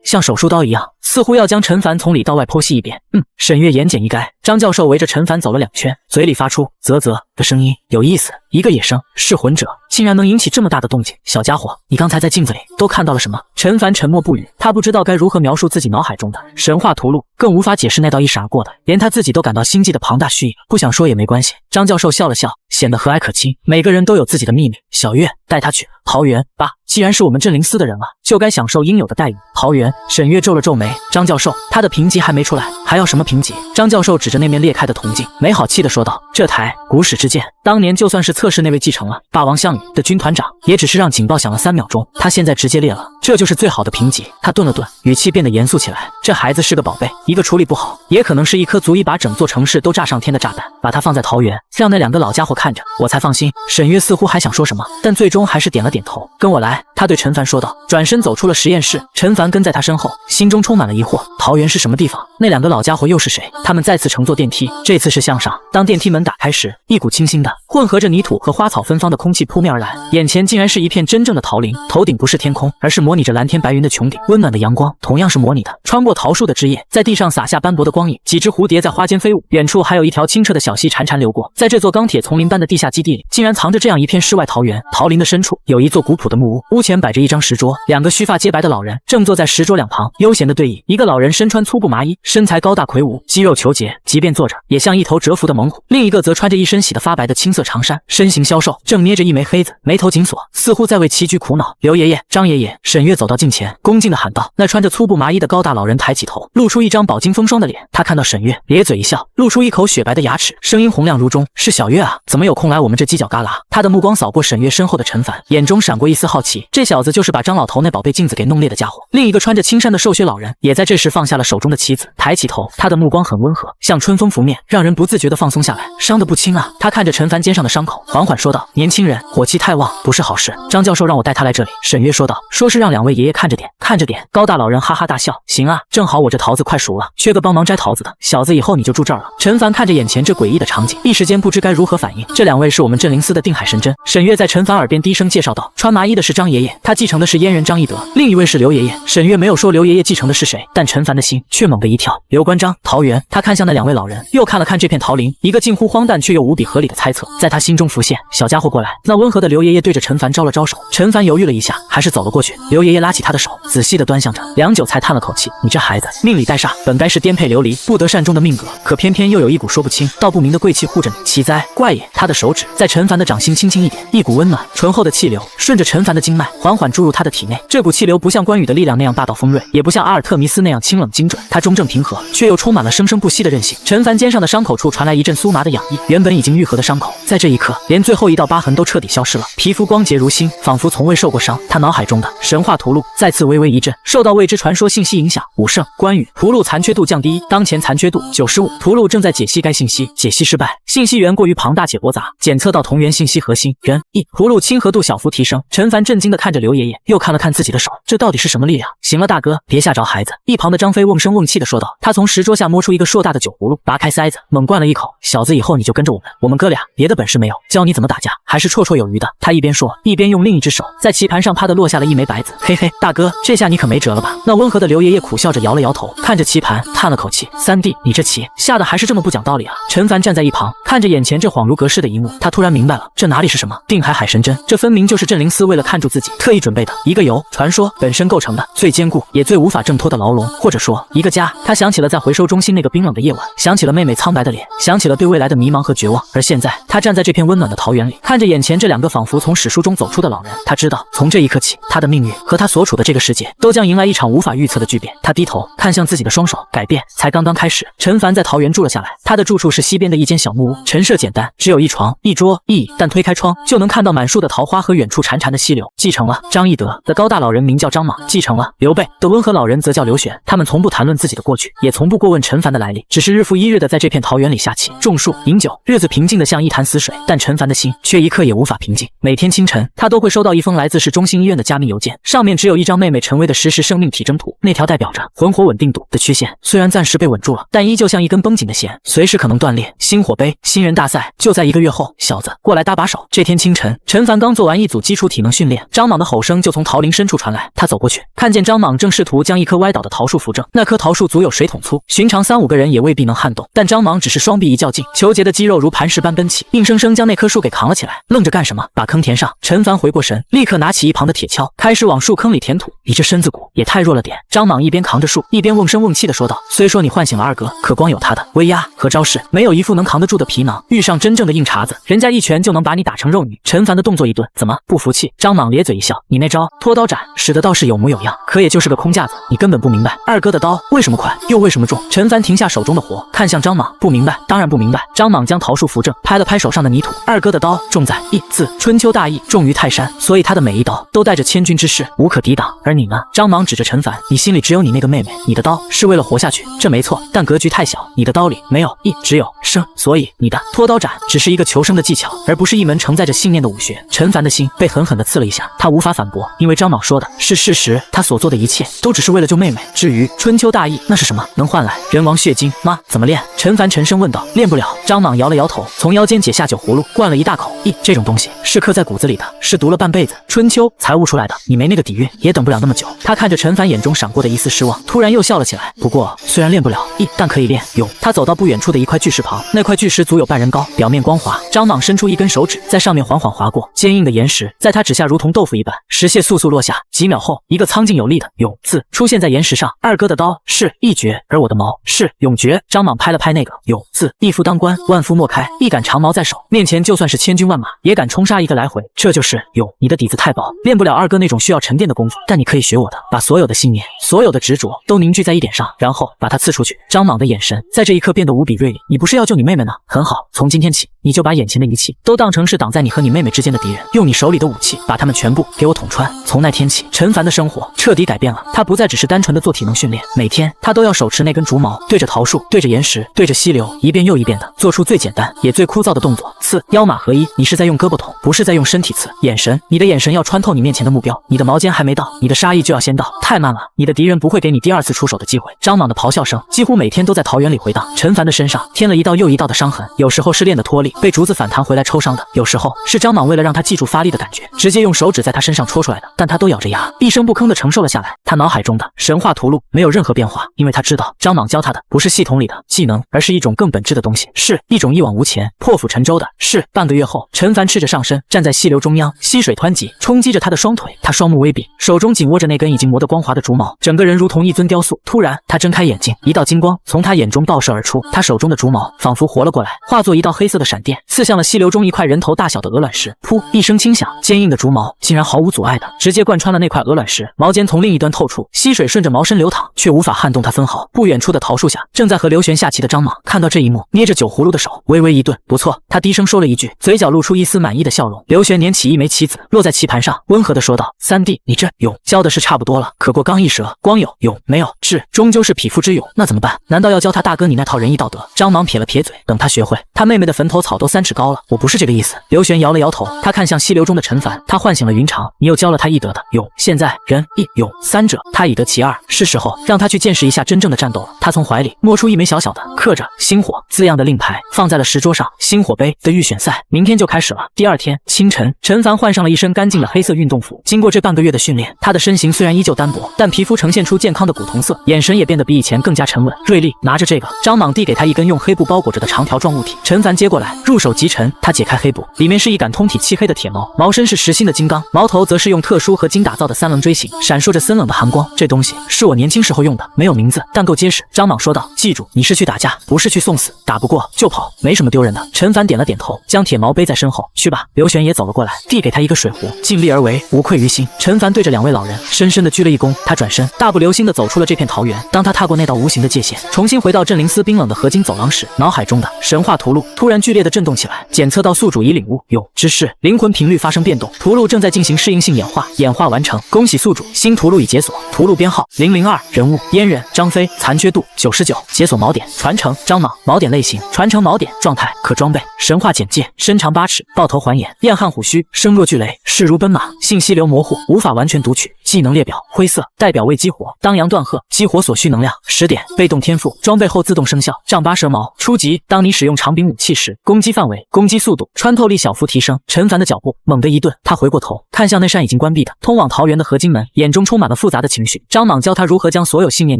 像手术刀一样，似乎要将陈凡从里到外剖析一遍。沈月言简意赅。张教授围着陈凡走了2圈，嘴里发出啧啧的声音。有意思，一个野生噬魂者竟然能引起这么大的动静。小家伙，你刚才在镜子里都看到了什么？陈凡沉默不语，他不知道该如何描述自己脑海中的神话图录，更无法解释那道一闪而过的，连他自己都感到心悸的庞大蓄意。不想说也没关系。张教授笑了笑，显得和蔼可亲。每个人都有自己的秘密。小月，带他去桃园吧。既然是我们镇灵司的人了，就该享受应有的待遇。桃园，沈月皱了皱眉。张教授，他的评级还没出来，还要什么评级？张教授指着那面裂开的铜镜，没好气地说道：“这台古史之剑，当年就算是测试那位继承了霸王项羽的军团长，也只是让警报响了3秒钟，他现在直接裂了，这就是最好的评级。”他顿了顿，语气变得严肃起来：“这孩子是个宝贝，一个处理不好，也可能是一颗足以把整座城市都炸上天的炸弹。把它放在桃园，让那2个老家伙看着，我才放心。”沈月似乎还想说什么，但最终还是点了点头。跟我来，他对陈凡说道，转身走出了实验室。陈凡跟在他身后，心中充满了疑惑。桃园是什么地方？那2个老家伙又是谁？他们再次乘坐电梯，这次是向上。当电梯门打开时，一股清新的、混合着泥土和花草芬芳的空气扑面而来，眼前竟然是一片真正的桃林。头顶不是天空，而是模拟着蓝天白云的穹顶，温暖的阳光同样是模拟的，穿过桃树的枝叶，在地上洒下斑驳的光影。几只蝴蝶在花间飞舞，远处还有一条清澈的小溪潺潺流过。在这座钢铁丛林般的地下基地里，竟然藏着这样一片世外桃源。桃林的深处有一座古朴的木屋，屋前摆着一张石桌，2个须发皆白的老人正坐在石桌两旁，悠闲的对弈。一个老人身穿粗布麻衣，身材高大魁梧，肌肉虬结，即便坐着也像一头蛰伏的猛虎；另一个则穿着一身洗得发白的青色长衫，身形消瘦，正捏着一枚黑子，眉头紧锁，似乎在为棋局苦恼。刘爷爷，张爷爷。沈月走到近前，恭敬地喊道。那穿着粗布麻衣的高大老人抬起头，露出一张饱经风霜的脸。他看到沈月，咧嘴一笑，露出一口雪白的牙齿，声音洪亮如钟：“是小月啊，怎么有空来我们这犄角旮旯？”他的目光扫过沈月身后的陈凡，眼中闪过一丝好奇。这小子就是把张老头那宝贝镜子给弄裂的家伙。另一个穿着青衫的瘦削老人也在这时放下了手中的棋子，抬起头，他的目光很温和，像春风拂面，让人不自觉地放松下来。伤得不轻啊！他看着陈凡肩上的伤口，缓缓说道：“年轻人火气太旺，不是好事。张教授让我带他来这里。”沈月说道：“说是让2位爷爷看着点，看着点。”高大老人哈哈大笑：“行啊，正好我这桃子快熟了，缺个帮忙摘桃子的。小子，以后你就住这儿了。”陈凡看着眼前这诡异的场景，一时间不知该如何反应。这2位是我们镇灵司的定海神针。沈月在陈凡耳边低声介绍道：“穿麻衣的是张爷爷，他继承的是阉人张翼德；另一位是刘爷爷。”沈月没有说刘爷爷继承的是谁，但陈凡的心却猛地一跳。刘关张，桃园。他看向那2位老人，又看了看这片桃林，一个近乎荒诞却又无比合理的猜测在他心中浮现。小家伙过来。那温和的刘爷爷对着陈凡招了招手。陈凡犹豫了一下，还是走了过去。刘爷爷拉起他的手，仔细地端详着，良久才叹了口气：“你这孩子，命里带煞，本该是颠沛流离、不得善终的命格，可偏偏又有一股说不清道不明的贵气护着你，奇哉，怪也！”他的手指在陈凡的掌心轻轻一点，一股温暖醇厚的气流顺着陈凡的经脉缓缓注入他的体内。这股气流不像关羽的力量那样霸道锋锐，也不像阿尔特弥斯那样清冷精准，它中正平和，却又充满了生生不息的韧性。陈凡肩上的伤口处传来一阵酥麻的痒意，原本已经愈合的伤口，在这一刻连最后一道疤痕都彻底消失了，皮肤光洁如新，仿佛从未受过伤。他脑海中的神话图录再次微微一震，受到未知传说信息影响，武圣关羽图录残缺度降低1，当前残缺度95，图录正在解析该信息，解析失败，信息源过于庞大且驳杂，检测到同源信息核心人1，图录亲和度小幅提升。陈凡震惊地看看着刘爷爷，又看了看自己的手，这到底是什么力量？行了，大哥，别吓着孩子。一旁的张飞瓮声瓮气的说道。他从石桌下摸出一个硕大的酒葫芦，拔开塞子，猛灌了一口。小子，以后你就跟着我们哥俩，别的本事没有，教你怎么打架，还是绰绰有余的。他一边说，一边用另一只手在棋盘上啪的落下了一枚白子。嘿嘿，大哥，这下你可没辙了吧？那温和的刘爷爷苦笑着摇了摇头，看着棋盘叹了口气。三弟，你这棋下的还是这么不讲道理啊！陈凡站在一旁，看着眼前这恍如隔世的一幕，他突然明白了，这哪里是什么定海海神针，这分明就是镇灵司为了看住自己特意准备的一个由传说本身构成的最坚固也最无法挣脱的牢笼，或者说一个家。他想起了在回收中心那个冰冷的夜晚，想起了妹妹苍白的脸，想起了对未来的迷茫和绝望。而现在，他站在这片温暖的桃源里，看着眼前这两个仿佛从史书中走出的老人，他知道，从这一刻起，他的命运和他所处的这个世界都将迎来一场无法预测的巨变。他低头看向自己的双手，改变才刚刚开始。陈凡在桃园住了下来，他的住处是西边的一间小木屋，陈设简单，只有一床、一桌、一椅，但推开窗就能看到满树的桃花和远处潺潺的溪流。继承了张翼德的高大老人名叫张莽，继承了刘备的温和老人则叫刘玄。他们从不谈论自己的过去，也从不过问陈凡的来历，只是日复一日的在这片桃园里下棋、种树、饮酒，日子平静的像一潭死水。但陈凡的心却一刻也无法平静。每天清晨，他都会收到一封来自市中心医院的加密邮件，上面只有一张妹妹陈薇的实时生命体征图，那条代表着魂火稳定度的曲线，虽然暂时被稳住了，但依旧像一根绷紧的弦，随时可能断裂。星火杯新人大赛就在1个月后，小子，过来搭把手。这天清晨，陈凡刚做完一组基础体能训练，张莽的吼声就从桃林深处传来。他走过去，看见张莽正试图将一棵歪倒的桃树扶正，那棵桃树足有水桶粗，寻常3、5个人也未必能撼动，但张莽只是双臂一较劲，虬结的肌肉如磐石般奔起，硬生生将那棵树给扛了起来。愣着干什么？把坑填上。陈凡回过神，立刻拿起一旁的铁锹，开始往树坑里填土。你这身子骨也太弱了点。张莽一边扛着树，一边瓮声瓮气地说道。虽说你唤醒了二哥，可光有他的威压和招式，没有一副能扛得住的皮囊。遇上真正的硬茬子，人家一拳就能把你打成肉泥。陈凡的动作一顿，怎么不服气？张莽咧嘴一笑，你那招拖刀斩使得倒是有模有样，可也就是个空架子，你根本不明白二哥的刀为什么快，又为什么重。陈凡停下手中的活，看向张莽，不明白，当然不明白。张莽将桃树扶正，拍了拍手上的泥土。二哥的刀重在义字，春秋大义重于泰山，所以他的每一刀都带着千钧之势，无可抵挡。而你呢？张莽指着陈凡，你心里只有你那个妹妹，你的刀是为了活下去，这没错，但格局太小，你的刀里没有义，只有生，所以你的拖刀斩只是一个求生的技巧，而不是一门承载着信念的武学。陈凡的心被狠狠地刺了一下，他无法反驳，因为张莽说的是事实，他所做的一切都只是为了救妹妹。至于春秋大义，那是什么？能换来人王血精吗？怎么练？陈凡沉声问道。练不了。张莽摇了摇头，从腰间解下酒葫芦，灌了一大口。这种东西是刻在骨子里的，是读了半辈子春秋才悟出来的，你没那个底蕴，也等不了那么久。他看着陈凡眼中闪过的一丝失望，突然又笑了起来。不过虽然练不了但可以练勇。他走到不远处的一块巨石旁，那块巨石足有半人高，表面光滑。张莽伸出一根手指，在上面缓缓划过，坚硬的岩石在他指下如同豆腐一般，石屑簌簌落下。几秒后，一个苍劲有力的勇字出现在岩石上。二哥的刀是一绝，而我的矛是永绝。张莽拍了拍那个勇字，一夫当关，万夫莫开，一杆长矛在手，面前就算是千军万马也敢冲杀一个来回。这就是勇。你的底子太薄，练不了二哥那种需要沉淀的功夫，但你可以学我的，把所有的信念、所有的执着都凝聚在一点上，然后把它刺出去。张莽的眼神在这一刻变得无比锐利。你不是要救你妹妹呢？很好，从今天起，你就把眼前的一切都当成是挡在你和你妹妹之间的敌人，用你手里的武器把他们全部给我捅穿。从那天起，陈凡的生活彻底改变了，他不再只是单纯的做体能训练，每天他都要手持那根竹矛，对着桃树，对着岩石，对着溪流，一遍又一遍的做出最简单也最枯燥的动作，刺。腰马合一，你是在用胳膊捅，不是在用身体刺。眼神，你的眼神要穿透你面前的目标，你的矛尖还没到，你的杀意就要先到，太慢了，你的敌人不会给你第二次出手的机会。张莽的咆哮声几乎每天都在桃园里回荡，陈凡的身上添了一道又一道的伤痕，有时候是练的脱力，被竹子反弹回来抽伤的，有时候是张莽为了让他记住发力的感觉，直接用手指在他身上戳出来的，但他都咬着牙，一声不吭地承受了下来。他脑海中的神话图录没有任何变化，因为他知道张莽教他的不是系统里的技能，而是一种更本质的东西，是一种一往无前、破釜沉舟的事。半个月后，陈凡赤着上身站在溪流中央，溪水湍急，冲击着他的双腿，他双目微闭，手中紧握着那根已经磨得光滑的竹矛，整个人如同一尊雕塑。突然，他睁开眼睛，一道金光从他眼中爆射而出，他手中的竹矛仿佛活了过来，化作一道黑色的闪电，刺向了溪流中一块人头大小的鹅卵石。噗！一声轻响，坚硬的竹矛竟然毫无阻碍的直接贯穿了那块鹅卵石，矛尖从另一端透出，溪水顺着矛身流淌，却无法撼动它分毫。不远处的桃树下，正在和刘玄下棋的张莽看到这一幕，捏着酒葫芦的手微微一顿。不错，他低声说了一句，嘴角露出一丝满意的笑容。刘玄捻起一枚棋子，落在棋盘上，温和地说道：“三弟，你这勇教的是差不多了，可过刚一折，光有勇没有智，终究是匹夫之勇。那怎么办？难道要教他大哥你那套仁义道德？”张莽撇了撇嘴，等他学会，他妹妹的坟头草都3尺高了。我不是这个意思。刘玄摇了摇头，他看向溪流中的陈凡，他唤醒了云常，你又教了他易得的勇，现在人易勇三者，他已得其二，是时候让他去见识一下真正的战斗了。他从怀里摸出一枚小小的刻着星火字样的令牌，放在了石桌上。星火杯的预选赛明天就开始了。第二天清晨，陈凡换上了一身干净的黑色运动服。经过这半个月的训练，他的身形虽然依旧单薄，但皮肤呈现出健康的古铜色，眼神也变得比以前更加沉稳锐利。拿着这个，张莽递给他一根用黑布包裹着的长条状物体。陈凡接过来，入手即沉。他解开黑布，里面是一杆通体漆黑的铁矛，矛身是实心的金刚，矛头则是用特殊合金打造的三棱锥形，闪烁着森冷的寒光。这东西是我年轻时候用的，没有名字，但够结实。张莽说道：“记住，你是去打架，不是去送死，打不过就跑，没什么丢人的。”陈凡点了点头，将铁矛背在身后。去吧。刘玄也走了过来，递给他一个水壶，尽力而为，无愧于心。陈凡对着两位老人深深的鞠了一躬，他转身，大步流星的走出了这片桃园。当他踏过那道无形的界限，重新回到镇灵司冰冷的合金走廊时，脑海中的神话图录突然剧烈的震动起来。检测到宿主已领悟有之事，灵魂频率发生变动，图录正在进行适应性演化，演化完成。恭喜宿主，新图录已解锁，图录编号002，人物阉人张飞，残缺度99，解锁锚点传承张莽，锚点类型传承锚点，状态可装备。神话简介：身长8尺，豹头环眼，燕汉虎须，声若巨雷，势如奔马，信息流模糊，无法完全读取。技能列表：灰色，代表为激活，当阳断鹤，激活所需能量10点。被动天赋，装备后自动生效，丈八蛇矛。初级，当你使用长柄武器时，攻击范围、攻击速度、穿透力小幅提升。陈凡的脚步猛地一顿，他回过头，看向那扇已经关闭的通往桃园的合金门，眼中充满了复杂的情绪。张莽教他如何将所有信念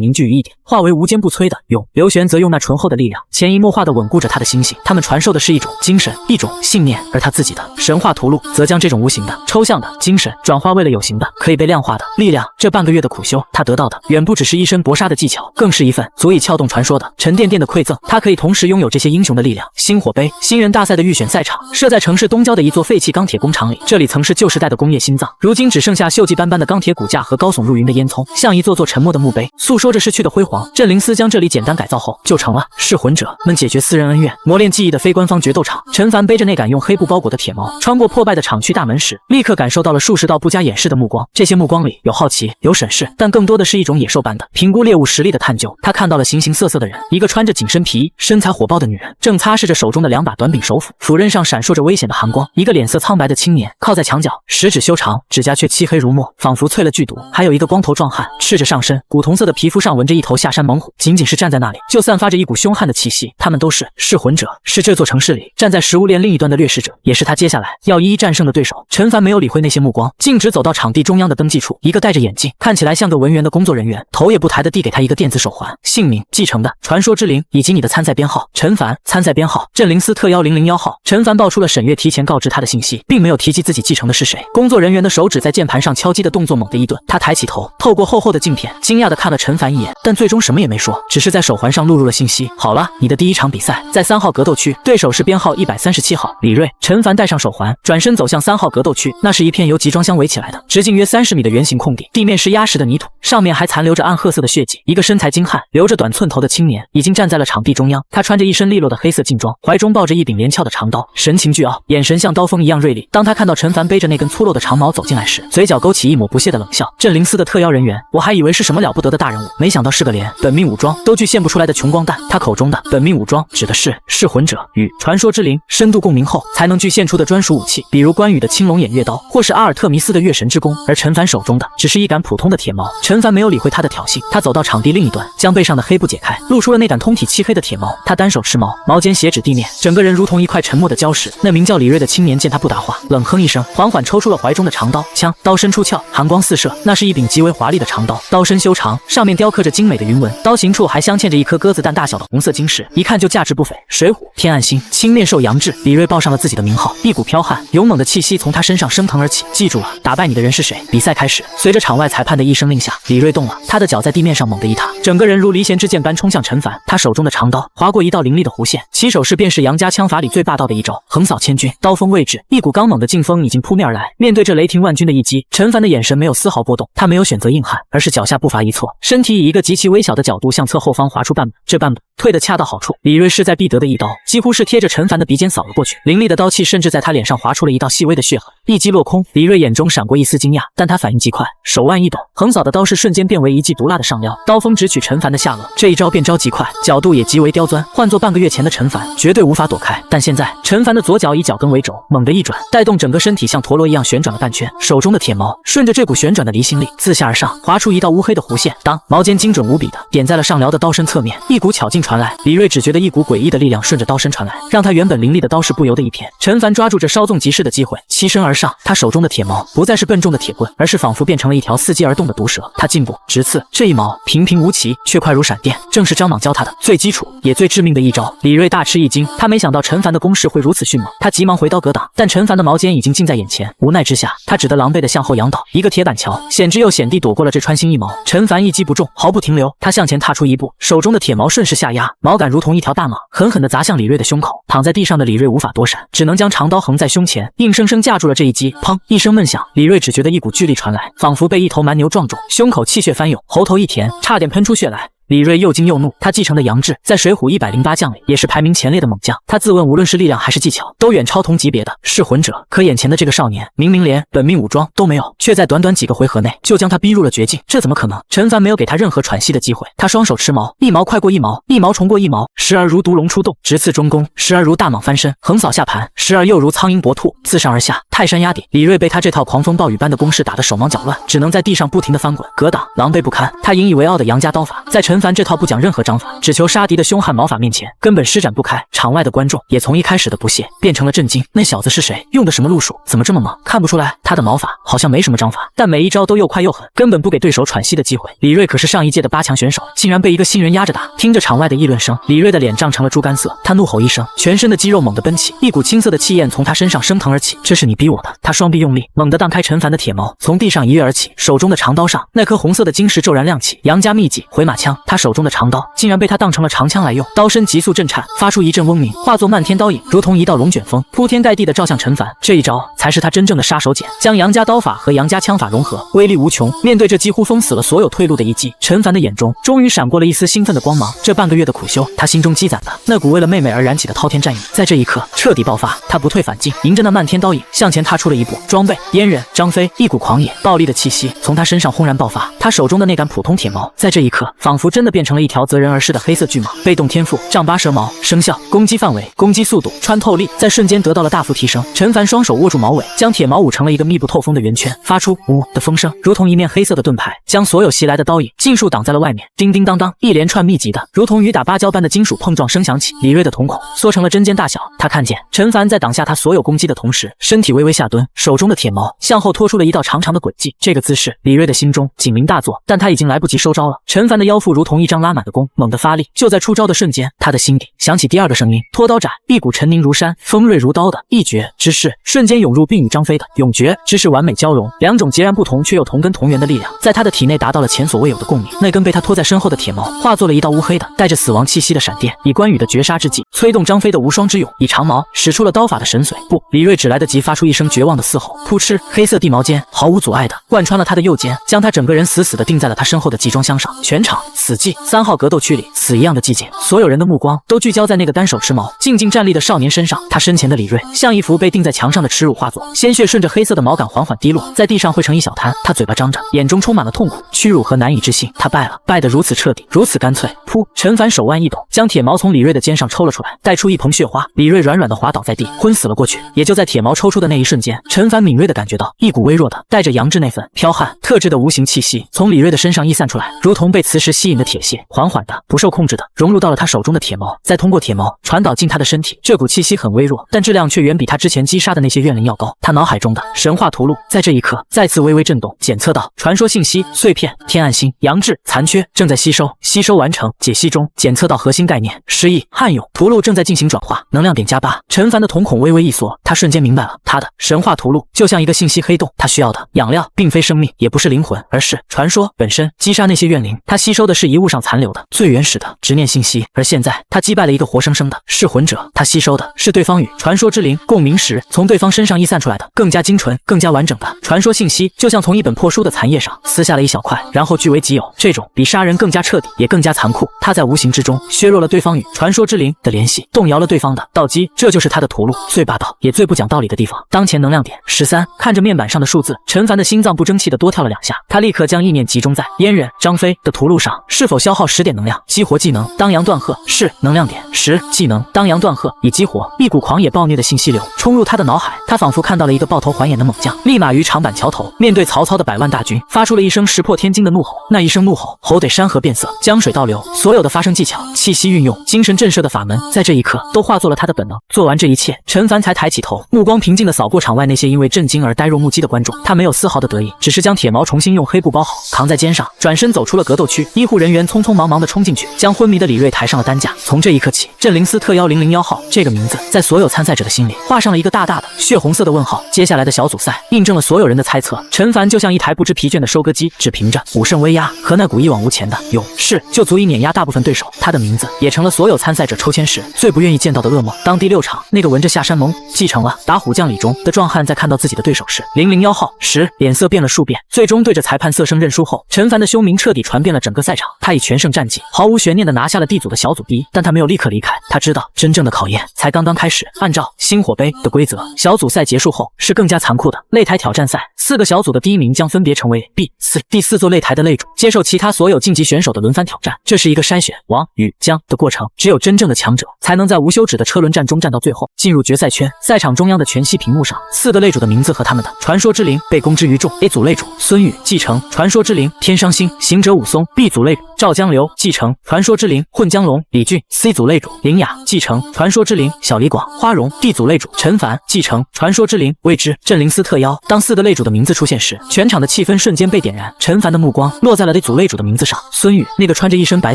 凝聚于一点，化为无坚不摧的勇。刘玄则用那醇厚的力量，潜移默化地稳固着他的心性。他们传授的是一种精神，一种信念，而他自己的神话图录则将这种无形的、抽象的精神转化为了有形的、可以被量化的力量。这半个月的苦修，他得到的远不只是一身搏杀的技巧，更是一份足以撬动传说的沉甸甸的馈赠。他可以同时拥有这些英雄的力量。星火杯新人大赛的预选赛场设在城市东郊的一座废弃钢铁工厂里，这里曾是旧时代的工业心脏，如今只剩下锈迹斑斑的钢铁骨架和高耸入云的烟囱，像一座座沉默的墓碑，诉说着逝去的辉煌。镇灵司将这里简单改造后，就成了噬魂者们解决私人恩怨、磨练技艺的非官方决斗场。陈凡背着那杆用黑布包裹的铁矛，穿过破败的厂区大门时，立刻感受到了数十道不加掩饰的目光。这些目光里有好奇，有审视，但更多的是一种野兽般的评估猎物实力的探究。他看到了形形色色的人，一个穿着紧身皮、身材火爆的女人，正擦拭着手中的2把短柄手斧，斧刃上闪烁着危险的寒光。一个脸色苍白的青年靠在墙角，食指修长，指甲却漆黑如墨，仿佛淬了剧毒。还有一个光头壮汉，赤着上身，古铜色的皮肤上纹着一头下山猛虎，仅仅是站在那里，就散发着一股凶悍的气息。他们都是噬魂者，是这座城市里站在食物链另一端的掠食者，也是他接下来要一一战胜的对手。陈凡没有理会那些目光，径直走到场地中央的登记处，一个戴着眼镜，看起来像个文员的工作人员，头也不抬地递给他一个电子手环，姓名、继承的传说之灵以及你的参赛编号。陈凡，参赛编号镇灵司特邀001号。陈凡报出了沈月提前告知他的信息，并没有提及自己继承的是谁。工作人员的手指在键盘上敲击的动作猛地一顿，他抬起头，透过厚厚的镜片，惊讶地看了陈凡一眼，但最终什么也没说，只是在手环上录入了信息。好了，你的第一场比赛在3号格斗区，对手是编号137号李锐。陈凡戴上手环，转身走向3号格斗区，那是一片由集装箱围起来的直径约30米的圆形空地，地面是压实的泥土，上面还残留着暗褐色的血迹。一个身材精悍、留着短寸头的青年已经站在了场地中央，他穿着一身利落的黑色劲装，怀中抱着一柄连翘的长刀，神情倨傲，眼神像刀锋一样锐利。当他看到陈凡背着那根粗陋的长矛走进来时，嘴角勾起一抹不屑的冷笑。镇灵司的特邀人员，我还以为是什么了不得的大人物，没想到是个连本命武装都具现不出来的穷光蛋。他口中的本命武装指的是噬魂者与传说之灵深度共鸣后才能具现出的专属武器，比如关羽的青龙偃月刀，或是阿尔特弥斯的月神之弓。而陈凡手中的只是一杆普通的铁矛。陈凡没有理会他的挑衅，他走到场地另一端，将背上的黑布解开，露出了那杆通体漆黑的铁矛。他单手持矛，矛尖斜指地面，整个人如同一块沉默的礁石。那名叫李锐的青年见他不答话，冷哼一声，缓缓抽出了怀中的长刀，枪刀身出鞘，寒光四射。那是一柄极为华丽的长刀，刀身修长，上面雕刻着精美的云纹，刀形处还镶嵌着一颗鸽子蛋大小的红色晶石，一看就价值不菲。水浒天暗星，青面兽杨志。李锐报上了自己的名号，一股剽悍勇猛的气息从他身上升腾而起。记住了，打败你的人是谁？比赛开始。随着场外裁判的一声令下，李锐动了，他的脚在地面上猛地一踏，整个人如离弦之箭般冲向陈凡。他手中的长刀划过一道凌厉的弧线，起手式便是杨家枪法里最霸道的一招，横扫千军。刀锋未至，一股刚猛的劲风已经扑面而来。面对这雷霆万钧的一击，陈凡的眼神没有丝毫波动，他没有选择硬汉，而是脚下步伐一错，身体以一个极其微小的角度向侧后方滑出半步。这半步退得恰到好处。李锐势在必得的一刀，几乎是贴着陈凡的鼻尖扫了过去，凌厉的刀气甚至在他脸上划出了一道细微的血痕。一击落空，李锐眼中闪过一丝惊讶，但他反应极快，手腕一抖，横扫的刀势瞬间变为一记毒辣的上撩，刀锋直取陈凡的下颚。这一招变招极快，角度也极为刁钻，换做半个月前的陈凡绝对无法躲开。但现在陈凡的左脚以脚跟为轴，猛地一转，带动整个身体像陀螺一样旋转了半圈，手中的铁矛顺着这股旋转的离心力自下而上划出一道乌黑的弧线，当矛尖精准无比的点在了上撩的刀身侧面，一股巧劲传来。李锐只觉得一股诡异的力量顺着刀身传来，让他原本凌厉的刀势不由得一偏。陈凡抓住这稍纵即逝的机会，欺身而上，他手中的铁矛不再是笨重的铁棍，而是仿佛变成了一条伺机而动的毒蛇。他进步直刺，这一矛平平无奇，却快如闪电，正是张莽教他的最基础也最致命的一招。李锐大吃一惊，他没想到陈凡的攻势会如此迅猛，他急忙回刀格挡，但陈凡的矛尖已经近在眼前，无奈之下，他只得狼狈地向后仰倒，一个铁板桥，险之又险地躲过了这穿心一矛。陈凡一击不中，毫不停留，他向前踏出一步，手中的铁矛顺势下压，矛杆如同一条大蟒，狠狠地砸向李锐的胸口。躺在地上的李锐无法躲闪，只能将长刀横在胸前，硬生生架住了这一击。砰一声闷响，李锐只觉得一股巨力传来，仿佛被一头蛮牛撞中，胸口气血翻涌，喉头一甜，差点喷出血来。李锐又惊又怒，他继承的杨志在水浒108将里也是排名前列的猛将，他自问无论是力量还是技巧都远超同级别的噬魂者。可眼前的这个少年明明连本命武装都没有，却在短短几个回合内就将他逼入了绝境，这怎么可能？陈凡没有给他任何喘息的机会，他双手持矛，一矛快过一矛，一矛重过一矛，时而如毒龙出洞直刺中宫，时而如大蟒翻身横扫下盘，时而又如苍鹰搏兔自上而下泰山压顶。李锐被他这套狂风暴雨般的攻势打得手忙脚乱，只能在地上不停地翻滚格挡，狼狈不堪。他引以为傲的杨家刀法在陈凡这套不讲任何章法只求杀敌的凶悍矛法面前根本施展不开。场外的观众也从一开始的不屑变成了震惊，那小子是谁？用的什么路数？怎么这么猛？看不出来他的矛法好像没什么章法，但每一招都又快又狠，根本不给对手喘息的机会。李锐可是上一届的8强选手，竟然被一个新人压着打。听着场外的议论声，李锐的脸涨成了猪肝色，他怒吼一声，全身的肌肉猛地奔起，一股青色的气焰从他身上升腾而起。这是你逼我的。他双臂用力，猛地荡开陈凡的铁矛，从地上一跃而起，手中的长刀上那颗红色的晶石骤然亮起。杨家秘技回马枪，他手中的长刀竟然被他当成了长枪来用，刀身急速震颤，发出一阵嗡鸣，化作漫天刀影，如同一道龙卷风，铺天盖地的照向陈凡。这一招才是他真正的杀手锏，将杨家刀法和杨家枪法融合，威力无穷。面对这几乎封死了所有退路的一击，陈凡的眼中终于闪过了一丝兴奋的光芒。这半个月的苦修，他心中积攒的那股为了妹妹而燃起的滔天战役，在这一刻彻底爆发。他不退反进，迎着那漫天刀影向前踏出了一步。装备阉人张飞，一股狂野暴力的气息从他身上轰然爆发。他手中的那杆普通铁矛，在这一刻仿佛真的变成了一条择人而噬的黑色巨蟒。被动天赋丈八蛇矛生效，攻击范围、攻击速度、穿透力在瞬间得到了大幅提升。陈凡双手握住矛尾，将铁矛舞成了一个密不透风的圆圈，发出呜的风声，如同一面黑色的盾牌，将所有袭来的刀影尽数挡在了外面。叮叮当当，一连串密集的如同雨打芭蕉般的金属碰撞声响起，李锐的瞳孔缩成了针尖大小。他看见陈凡在挡下他所有攻击的同时，身体微微下蹲，手中的铁矛向后拖出了一道长长的轨迹。这个姿势，李锐的心中警铃大作，但他已经来不及收招了。陈凡的腰腹如同一张拉满的弓，猛地发力，就在出招的瞬间，他的心底响起第二个声音：拖刀斩。一股沉凝如山、锋锐如刀的一绝之势瞬间涌入，并与张飞的永绝之势完美交融。两种截然不同却又同根同源的力量，在他的体内达到了前所未有的共鸣。那根被他拖在身后的铁矛化作了一道乌黑的、带着死亡气息的闪电，以关羽的绝杀之计催动张飞的无双之勇，以长矛使出了刀法的神髓。不，李锐只来得及发出一声绝望的嘶吼，扑哧，黑色地矛尖毫无阻碍的贯穿了他的右肩，将他整个人死死地钉在了他身后的集装箱上。全场死寂，3号格斗区里死一样的寂静，所有人的目光都聚焦在那个单手持矛静静站立的少年身上。他身前的李锐像一幅被钉在墙上的耻辱画作，鲜血顺着黑色的矛杆缓缓滴落，在地上汇成一小滩。他嘴巴张着，眼中充满了痛苦、屈辱和难以置信。他败了，败得如此彻底，如此干脆。噗！陈凡手腕一抖，将铁矛从李锐的肩上抽了出来，带出一蓬血花。李锐软软的滑倒在地，昏死了过去。也就在铁矛抽出的那一瞬间，陈凡敏锐地感觉到一股微弱的、带着杨志那份剽悍特质的无形气息从李锐的身上溢散出来，如同被磁石吸引的铁屑，缓缓的、不受控制的融入到了他手中的铁矛，再通过铁矛传导进他的身体。这股气息很微弱，但质量却远比他之前击杀的那些怨灵要高。他脑海中的神话图录在这一刻再次微微震动，检测到传说信息碎片、天暗星、杨志残缺正在吸收完成，解析中。检测到核心概念失忆汉勇，图录正在进行转化，能量点+8。陈凡的瞳孔微微一缩，他瞬间明白了，他的神话图录就像一个信息黑洞，它需要的养料并非生命，也不是灵魂，而是传说本身。击杀那些怨灵，它吸收的是遗物上残留的最原始的执念信息，而现在它击败了一个活生生的噬魂者，它吸收的是对方与传说之灵共鸣时从对方身上溢散出来的更加精纯、更加完整的传说信息，就像从一本破书的残页上撕下了一小块，然后据为己有。这种比杀人更加彻底，也更加残酷。它在无形之中削弱了对方与传说之灵的联系，动摇了对方的道基，这就是他的屠戮最霸道也最不讲道理的地方。当前能量点13，看着面板上的数字，陈凡的心脏不争气的多跳了2下，他立刻将意念集中在阉人张飞的屠戮上，是否消耗10点能量，激活技能当阳断鹤，是能量点10，技能当阳断鹤已激活。一股狂野暴虐的信息流冲入他的脑海，他仿佛看到了一个爆头还眼的猛将，立马于长板桥头面对曹操的100万大军，发出了一声石破天惊的怒吼。那一声怒吼，吼得山河变色，江水倒流，所有的发声技巧、气息运用、精神震慑的法门，在这一刻都化作了他的本能。做完这一切，陈凡才抬起头，目光平静地扫过场外那些因为震惊而呆若木鸡的观众，他没有丝毫的得意，只是将铁矛重新用黑布包好，扛在肩上，转身走出了格斗区。医护人员匆匆忙忙地冲进去，将昏迷的李锐抬上了担架。从这一刻起，镇灵司特邀001号这个名字在所有参赛者的心里画上了一个大大的血红色的问号。接下来的小组赛印证了所有人的猜测，陈凡就像一台不知疲倦的收割机，只凭着武圣威压和那股一往无前的勇士就足以碾压大部分对手。他的名字也成了所有参赛者抽签时最不愿意见到的噩梦。当第6场那个闻着下山盟继承了打虎将李忠的壮汉在看到自己的对手是001号时，脸色变了数遍，最终对着裁判色声认输后，陈凡的凶名彻底传遍了整个赛场。他以全胜战绩毫无悬念地拿下了 D 组的小组第一，但他没有立刻离开，他知道真正的考验才刚刚开始。按照星火杯的规则，小组赛结束后是更加残酷的擂台挑战赛，4个小组的第1名将分别成为 B4 第4座擂台的擂主，接受其他所有晋级选手的轮番挑战。这是一个筛选王与将的过程，只有真正的强者才能在无休止的车轮战中战到最后，进入决赛圈。赛场中央的全息屏幕上，4个擂主的名字和他们的传说之灵被公之于众。A 组擂主孙宇继承传说之灵天伤星行者武松。 B 组擂主赵江流继承传说之灵混江龙李俊。 C 组擂主林雅继承传说之灵小李广花荣。 D 组擂主陈凡继承传说之灵未知镇灵司特邀。当4个擂主的名字出现时，全场的气氛瞬间被点燃。陈凡的目光落在了 A 组擂主的名字上，孙宇，那个穿着一身白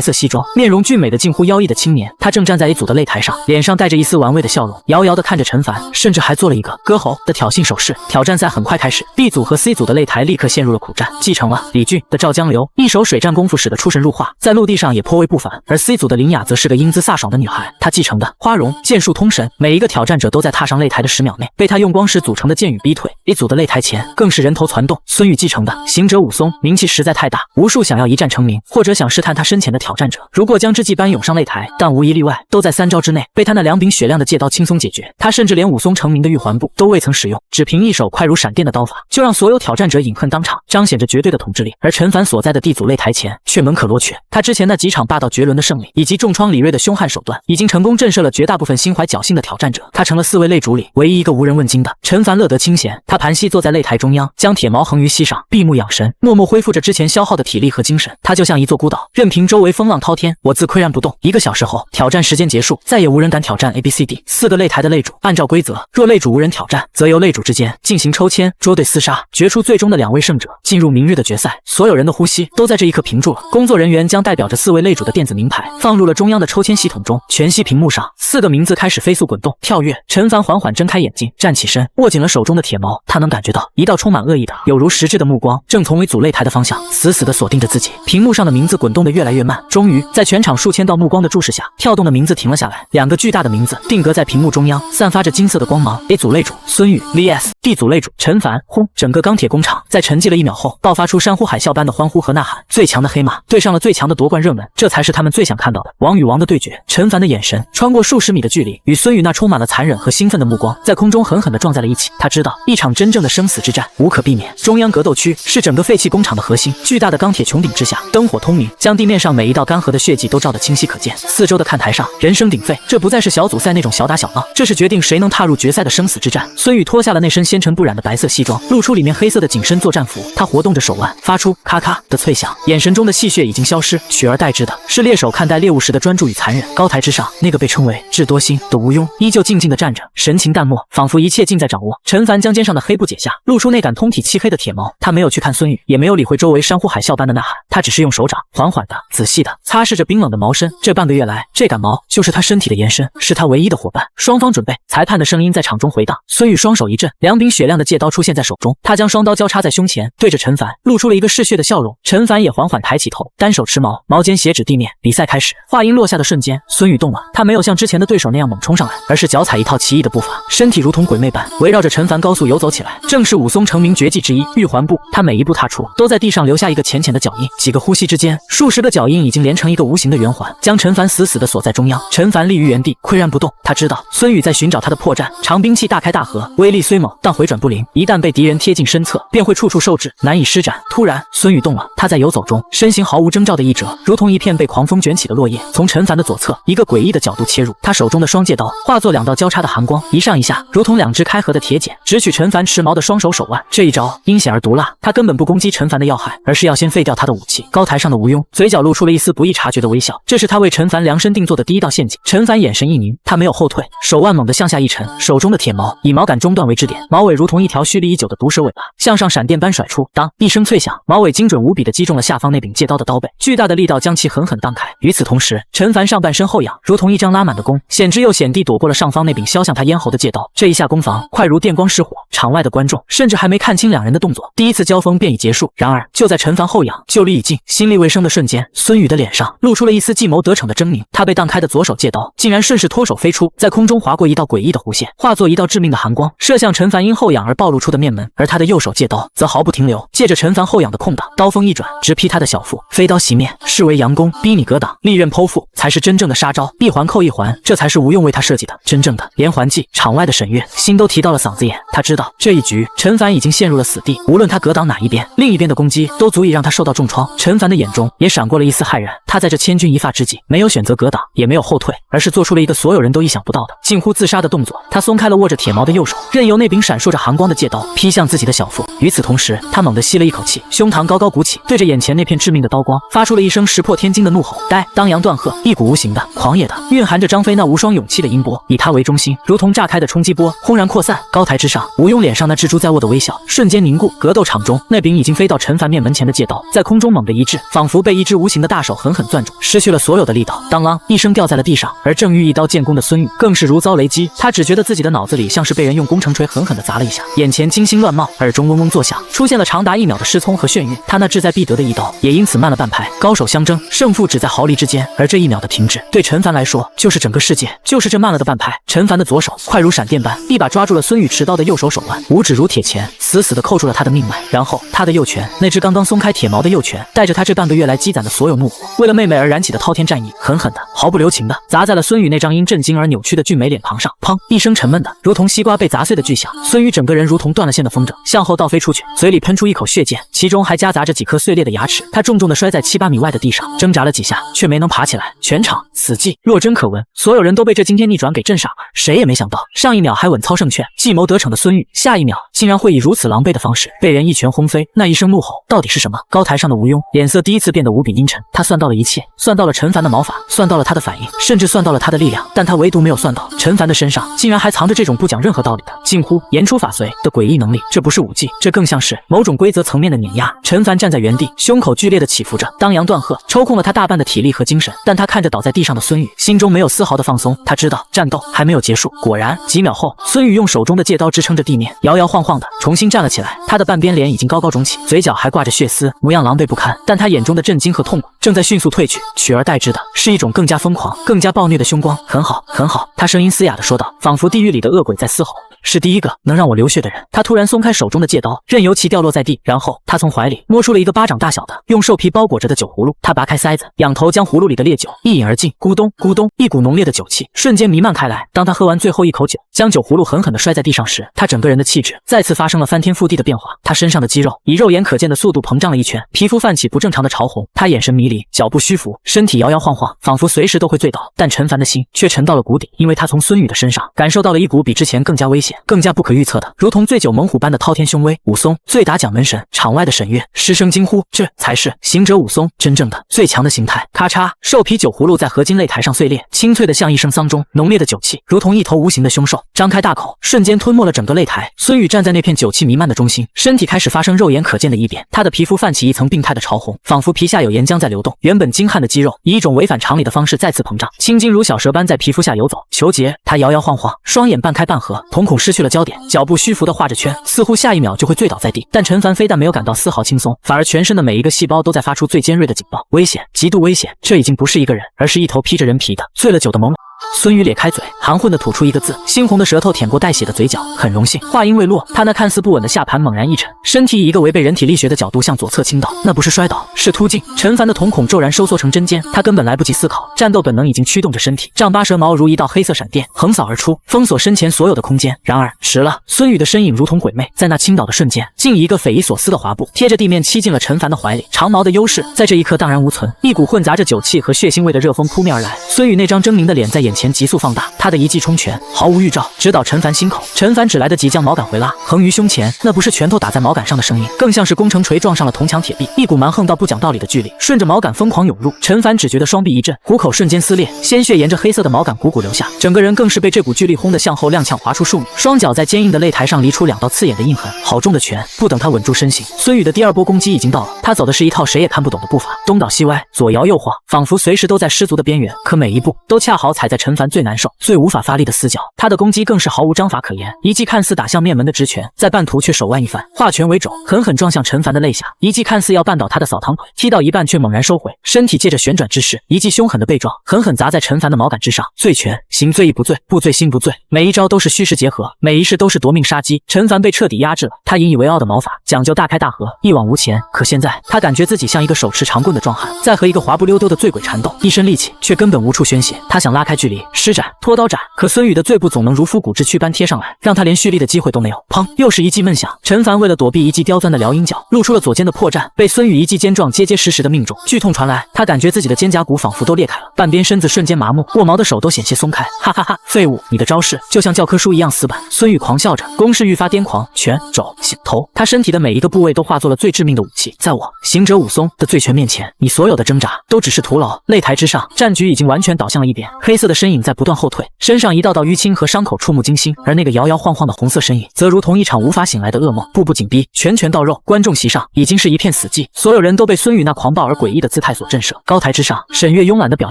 色西装、面容俊美的近乎妖异的青年，他正站在 A 组的擂台上，脸上带着一丝玩味的笑容，遥遥地看着陈凡，甚至还做了一个割喉的挑衅手势。挑战赛很快开始 ，B 组和 C 组的擂台立刻陷入了苦战。继承了李俊的赵江流，一手水战功夫使得出神入化，在陆地上也颇为不凡；而 C 组的林雅则是个英姿飒爽的女孩，她继承的花荣剑术通神，每一个挑战者都在踏上擂台的10秒内被她用光石组成的剑雨逼退。A 组的擂台前更是人头攒动，孙宇继承的行者武松名气实在太大，无数想要一战成名或者想试探他深浅的挑战者，如过江之鲫般涌上擂台，但无一例外都在3招之内被他那2柄雪亮的戒刀轻松解决。他甚至连武松成名的玉环步都未曾使用，只凭一手快如闪电的刀法，就让所有挑战者饮恨当场，彰显着绝对的统治力。而陈凡所在的 D 组擂台前却门可罗雀，他之前那几场霸道绝伦的胜利，以及重创李锐的凶悍手段，已经成功震慑了绝大部分心怀侥幸的挑战者。他成了4位擂主里唯一一个无人问津的。陈凡乐得清闲，他盘膝坐在擂台中央，将铁矛横于膝上，闭目养神，默默恢复着之前消耗的体力和精神。他就像一座孤岛，任凭周围风浪滔天，我自岿然不动。1个小时后，挑战时间结束，再也无人敢挑战 A、B、C、D 4个擂台的擂主。按照规则，若擂主无人挑战，则由擂主之间进行抽签，捉对厮杀，决出最终的2位胜者，进入明日的决赛。所有人的呼吸都在这一刻停住了。工作人员将代表着4位擂主的电子名牌放入了中央的抽签系统中，全息屏幕上4个名字开始飞速滚动跳跃。陈凡缓缓睁开眼睛，站起身，握紧了手中的铁矛。他能感觉到一道充满恶意的有如实质的目光正从为组擂台的方向死死地锁定着自己。屏幕上的名字滚动得越来越慢，终于在全场数千道目光的注视下，跳动的名字停了下来。2个巨大的名字定格在屏幕中央，散发着金色的光芒。 A 组擂主孙宇 vs D 组擂主陈凡。轰！整个钢铁工厂在沉寂了1秒后，爆发出山呼海啸般的欢呼和呐喊。最强的黑马对上了最强的夺冠热门，这才是他们最想看到的王与王的对决。陈凡的眼神穿过数十米的距离，与孙宇那充满了残忍和兴奋的目光在空中狠狠地撞在了一起。他知道一场真正的生死之战无可避免。中央格斗区是整个废弃工厂的核心，巨大的钢铁穹顶之下，灯火通明，将地面上每一道干涸的血迹都照得清晰可见。4周的看台上人声鼎沸，这不再是小组赛那种小打小闹，这是决定谁能踏入决赛的生死之战。孙宇脱下了那身纤尘不染的白色西装，露出里面黑色的紧身作战服，他活动着手腕，发出咔咔的脆响，眼神中的戏谑已经消消失，取而代之的是猎手看待猎物时的专注与残忍。高台之上，那个被称为智多星的吴庸依旧静静地站着，神情淡漠，仿佛一切尽在掌握。陈凡将肩上的黑布解下，露出那杆通体漆黑的铁矛。他没有去看孙宇，也没有理会周围山呼海啸般的呐喊，他只是用手掌缓缓的、仔细的擦拭着冰冷的矛身。这半个月来，这杆矛就是他身体的延伸，是他唯一的伙伴。双方准备，裁判的声音在场中回荡。孙宇双手一震，两柄雪亮的戒刀出现在手中，他将双刀交叉在胸前，对着陈凡露出了一个嗜血的笑容。陈凡也缓缓抬起头，单手持矛，矛尖斜指地面。比赛开始，话音落下的瞬间，孙宇动了，他没有像之前的对手那样猛冲上来，而是脚踩一套奇异的步伐，身体如同鬼魅般围绕着陈凡高速游走起来。正是武松成名绝技之一玉环步，他每一步踏出，都在地上留下一个浅浅的脚印。几个呼吸之间，数十个脚印已经连成一个无形的圆环，将陈凡死死地锁在中央。陈凡立于原地，岿然不动。他知道孙宇在寻找他的破绽，长兵器大开大合，威力虽猛，但回转不灵，一旦被敌人贴近身侧，便会处处受制，难以施展。突然，孙宇动了，他在游走中，身形毫无征兆的一折，如同一片被狂风卷起的落叶，从陈凡的左侧一个诡异的角度切入。他手中的双戒刀化作两道交叉的寒光，一上一下，如同两只开合的铁剪，直取陈凡持矛的双手手腕。这一招阴险而毒辣，他根本不攻击陈凡的要害，而是要先废掉他的武器。高台上的吴庸嘴角露出了一丝不易察觉的微笑，这是他为陈凡量身定做的第一道陷阱。陈凡眼神一凝，他没有后退，手腕猛地向下一沉，手中的铁矛以矛杆中段为支点，矛尾如同一条蓄力已久的毒蛇尾巴，向上闪电般甩出。当一声脆响，矛尾精准无比地击中了下方那柄戒刀的刀背，巨大的力道将其狠狠荡开。与此同时，陈凡上半身后仰，如同一张拉满的弓，险之又险地躲过了上方那柄削向他咽喉的戒刀。这一下攻防快如电光石火，场外的观众甚至还没看清两人的动作，第一次交锋便已结束。然而就在陈凡后仰，就力已尽，心力未生的瞬间，孙宇的脸上露出了一丝计谋得逞的狰狞。他被荡开的左手戒刀竟然顺势脱手飞出，在空中划过一道诡异的弧线，化作一道致命的寒光，射向陈凡因后仰而暴露出的面门。而他的右手戒刀则毫不停留，借着陈凡后仰的空档，刀锋一转，直劈他的小腹。飞刀袭面，视为佯攻，逼你格挡，利刃剖腹才是真正的杀招，一环扣一环，这才是吴用为他设计的真正的连环计。场外的沈月心都提到了嗓子眼，他知道这一局陈凡已经陷入了死地，无论他格挡哪一边，另一边的攻击都足以让他受到重创。陈凡的眼中也闪过了一丝骇然，他在这千钧一发之际，没有选择格挡，也没有后退，而是做出了一个所有人都意想不到的近乎自杀的动作。他松开了握着铁矛的右手，任由那柄闪烁着寒光的戒刀劈向自己的小腹。与此同时，他猛地吸了一口气，胸膛高高鼓起，对着眼前那片致命的刀光发出了一声石破天惊的怒吼。呆，当阳断喝，一股无形的狂野的蕴含着张飞那无双勇气的音波，以他为中心，如同炸开的冲击波轰然扩散。高台之上，吴用脸上那蜘蛛在握的微笑瞬间凝固。格斗场中，那柄已经飞到陈凡面门前的戒刀在空中猛地一掷，仿佛被一只无形的大手狠狠攥住，失去了所有的力道，当啷一声掉在了地上。而正欲一刀见功的孙宇更是如遭雷击，他只觉得自己的脑子里像是被人用工程锤狠狠地砸了一下，眼前金星乱冒，耳中嗡嗡作响，出现了长达1秒的失聪和眩晕。他那志在必得的一刀也因此慢了半拍。高手相争，胜负只在毫厘之间，而这1秒的停止对陈凡来说就是整个世界，就是这慢了的半拍。陈凡的左手快如闪电般一把抓住了孙宇持刀的右手手腕，五指如铁钳，死死地扣住了他的命脉。然后他的右拳，那只刚刚松开铁矛的右拳，带着他这半个月来积攒的所有怒火，为了妹妹而燃起的滔天战役，狠狠的毫不留情的砸在了孙宇那张因震惊而扭曲的俊美脸庞上。砰一声沉闷的如同西瓜被砸碎的巨响，孙宇整个人如同断了线的风筝向后倒飞出去，嘴里喷出一口血溅，其中还夹杂着几颗碎裂的牙齿。他重重地摔在7、8米外的地上，挣扎了几下却没能爬起来。全场死寂，若真可闻。所有人都被这惊天逆转给震傻了，谁也没想到上一秒还稳操胜券计谋得逞的孙宇，下一秒竟然会以如此狼狈的方式被人一拳轰飞。那一声怒吼到底是什么？高台上的吴庸脸色第一次变得无比阴沉，他算到了一切，算到了陈凡的矛法，算到了他的反应，甚至算到了他的力量，但他唯独没有算到陈凡的身上竟然还藏着这种不讲任何道理的近乎言出法随的诡异能力。这不是武技，这更像是某种规则层面的碾压。陈凡站在原地，胸口剧烈的起伏着，当阳断喝，抽空了他大半的体力和精神，但他看着倒在地上的孙宇，心中没有丝毫的放松。他知道战斗还没有结束。果然几秒后，孙宇用手中的戒刀支撑着地面，摇摇晃晃的重新站了起来，他的半边脸已经高高肿起，嘴角还挂着血丝，模样狼狈不堪，但他眼中的震惊和痛苦正在迅速褪去，取而代之的是一种更加疯狂更加暴虐的凶光。很好很好，他声音嘶哑地说道，仿佛地狱里的恶鬼在嘶吼，是第一个能让我流血的人。他突然松开手中的戒刀，任由其掉落在地，然后他从怀里摸出了一个巴掌大小的用兽皮包裹着的酒葫芦，他拔开塞子，仰头将葫芦里的烈酒一饮而尽，咕咚咕咚，一股浓烈的酒气瞬间弥漫开来。当他喝完最后一口酒，将酒葫芦狠狠地摔在地上时，他整个人的气质再次发生了翻天覆地的变化。他身上的肌肉以肉眼可见的速度膨胀了一圈，皮肤泛起不正常的潮红，他眼神迷离，脚步虚浮，身体摇摇晃晃，仿佛随时都会醉倒。但陈凡的心却沉到了谷底，因为他从孙宇的身上感受到了一股比之前更加危险险，更加不可预测的，如同醉酒猛虎般的滔天凶威。武松醉打蒋门神，场外的沈月失声惊呼：“这才是行者武松真正的最强的形态！”咔嚓，兽皮酒葫芦在合金擂台上碎裂，清脆的像一声丧钟，浓烈的酒气如同一头无形的凶兽，张开大口，瞬间吞没了整个擂台。孙宇站在那片酒气弥漫的中心，身体开始发生肉眼可见的异变，他的皮肤泛起一层病态的潮红，仿佛皮下有岩浆在流动。原本精悍的肌肉以一种违反常理的方式再次膨胀，青筋如小蛇般在皮肤下游走。求劫，他摇摇晃晃，双眼半开半合，瞳孔失去了焦点，脚步虚浮地画着圈，似乎下一秒就会醉倒在地。但陈凡非但没有感到丝毫轻松，反而全身的每一个细胞都在发出最尖锐的警报：危险，极度危险！这已经不是一个人，而是一头披着人皮的醉了酒的猛犸。孙宇咧开嘴，含混地吐出一个字，猩红的舌头舔过带血的嘴角。很荣幸。话音未落，他那看似不稳的下盘猛然一沉，身体以一个违背人体力学的角度向左侧倾倒。那不是摔倒，是突进。陈凡的瞳孔骤然收缩成针尖，他根本来不及思考，战斗本能已经驱动着身体，丈八蛇矛如一道黑色闪电横扫而出，封锁身前所有的空间。然而迟了，孙宇的身影如同鬼魅，在那倾倒的瞬间，竟以一个匪夷所思的滑步贴着地面栖进了陈凡的怀里。长矛的优势在这一刻荡然无存，一股混杂着酒气和血腥味的热风扑面而来。孙宇那张狰狞的脸在眼前急速放大，他的一记冲拳毫无预兆直捣陈凡心口。陈凡只来得及将矛杆回拉，横于胸前，那不是拳头打在矛杆上的声音，更像是工程锤撞上了铜墙铁壁，一股蛮横到不讲道理的巨力顺着矛杆疯狂涌入。陈凡只觉得双臂一震，虎口瞬间撕裂，鲜血沿着黑色的矛杆汩汩流下，整个人更是被这股巨力轰得向后踉跄滑出数米，双脚在坚硬的擂台上离出2道刺眼的印痕。好重的拳！不等他稳住身形，孙宇的第二波攻击已经到了。他走的是一套谁也看不懂的步伐，东倒西歪，左摇右晃，仿佛随时都在失足的边缘，可每一步都恰好踩在陈凡最难受、最无法发力的死角。他的攻击更是毫无章法可言，一记看似打向面门的直拳，在半途却手腕一翻，化拳为肘，狠狠撞向陈凡的肋下；一记看似要绊倒他的扫堂腿，踢到一半却猛然收回，身体借着旋转之势，一记凶狠的背撞，狠狠砸在陈凡的矛杆之上。醉拳，行醉意不醉，不醉心不醉，每一招都是虚实结合，每一式都是夺命杀机。陈凡被彻底压制了，他引以为傲的矛法讲究大开大合，一往无前。可现在他感觉自己像一个手持长棍的壮汉，在和一个滑不溜丢的醉鬼缠斗，一身力气却根本无处宣泄。他想拉开距离，施展拖刀斩，可孙宇的醉步总能如枯骨之躯般贴上来，让他连蓄力的机会都没有。砰！又是一记闷响。陈凡为了躲避一记刁钻的撩阴脚，露出了左肩的破绽，被孙宇一记肩撞结结实实的命中。剧痛传来，他感觉自己的肩胛骨仿佛都裂开了，半边身子瞬间麻木，握矛的手都险些松开。哈哈哈，废物！你的招式就像教科书一样死板。孙宇狂笑着，攻势愈发癫狂，拳、肘、膝、头，他身体的每一个部位都化作了最致命的武器。在我行者武松的醉拳面前，你所有的挣扎都只是徒劳。擂台之上，战局已经完全倒向了一边，黑色的身影在不断后退，身上一道道淤青和伤口触目惊心，而那个摇摇晃晃的红色身影，则如同一场无法醒来的噩梦，步步紧逼，拳拳到肉。观众席上已经是一片死寂，所有人都被孙宇那狂暴而诡异的姿态所震慑。高台之上，沈月慵懒的表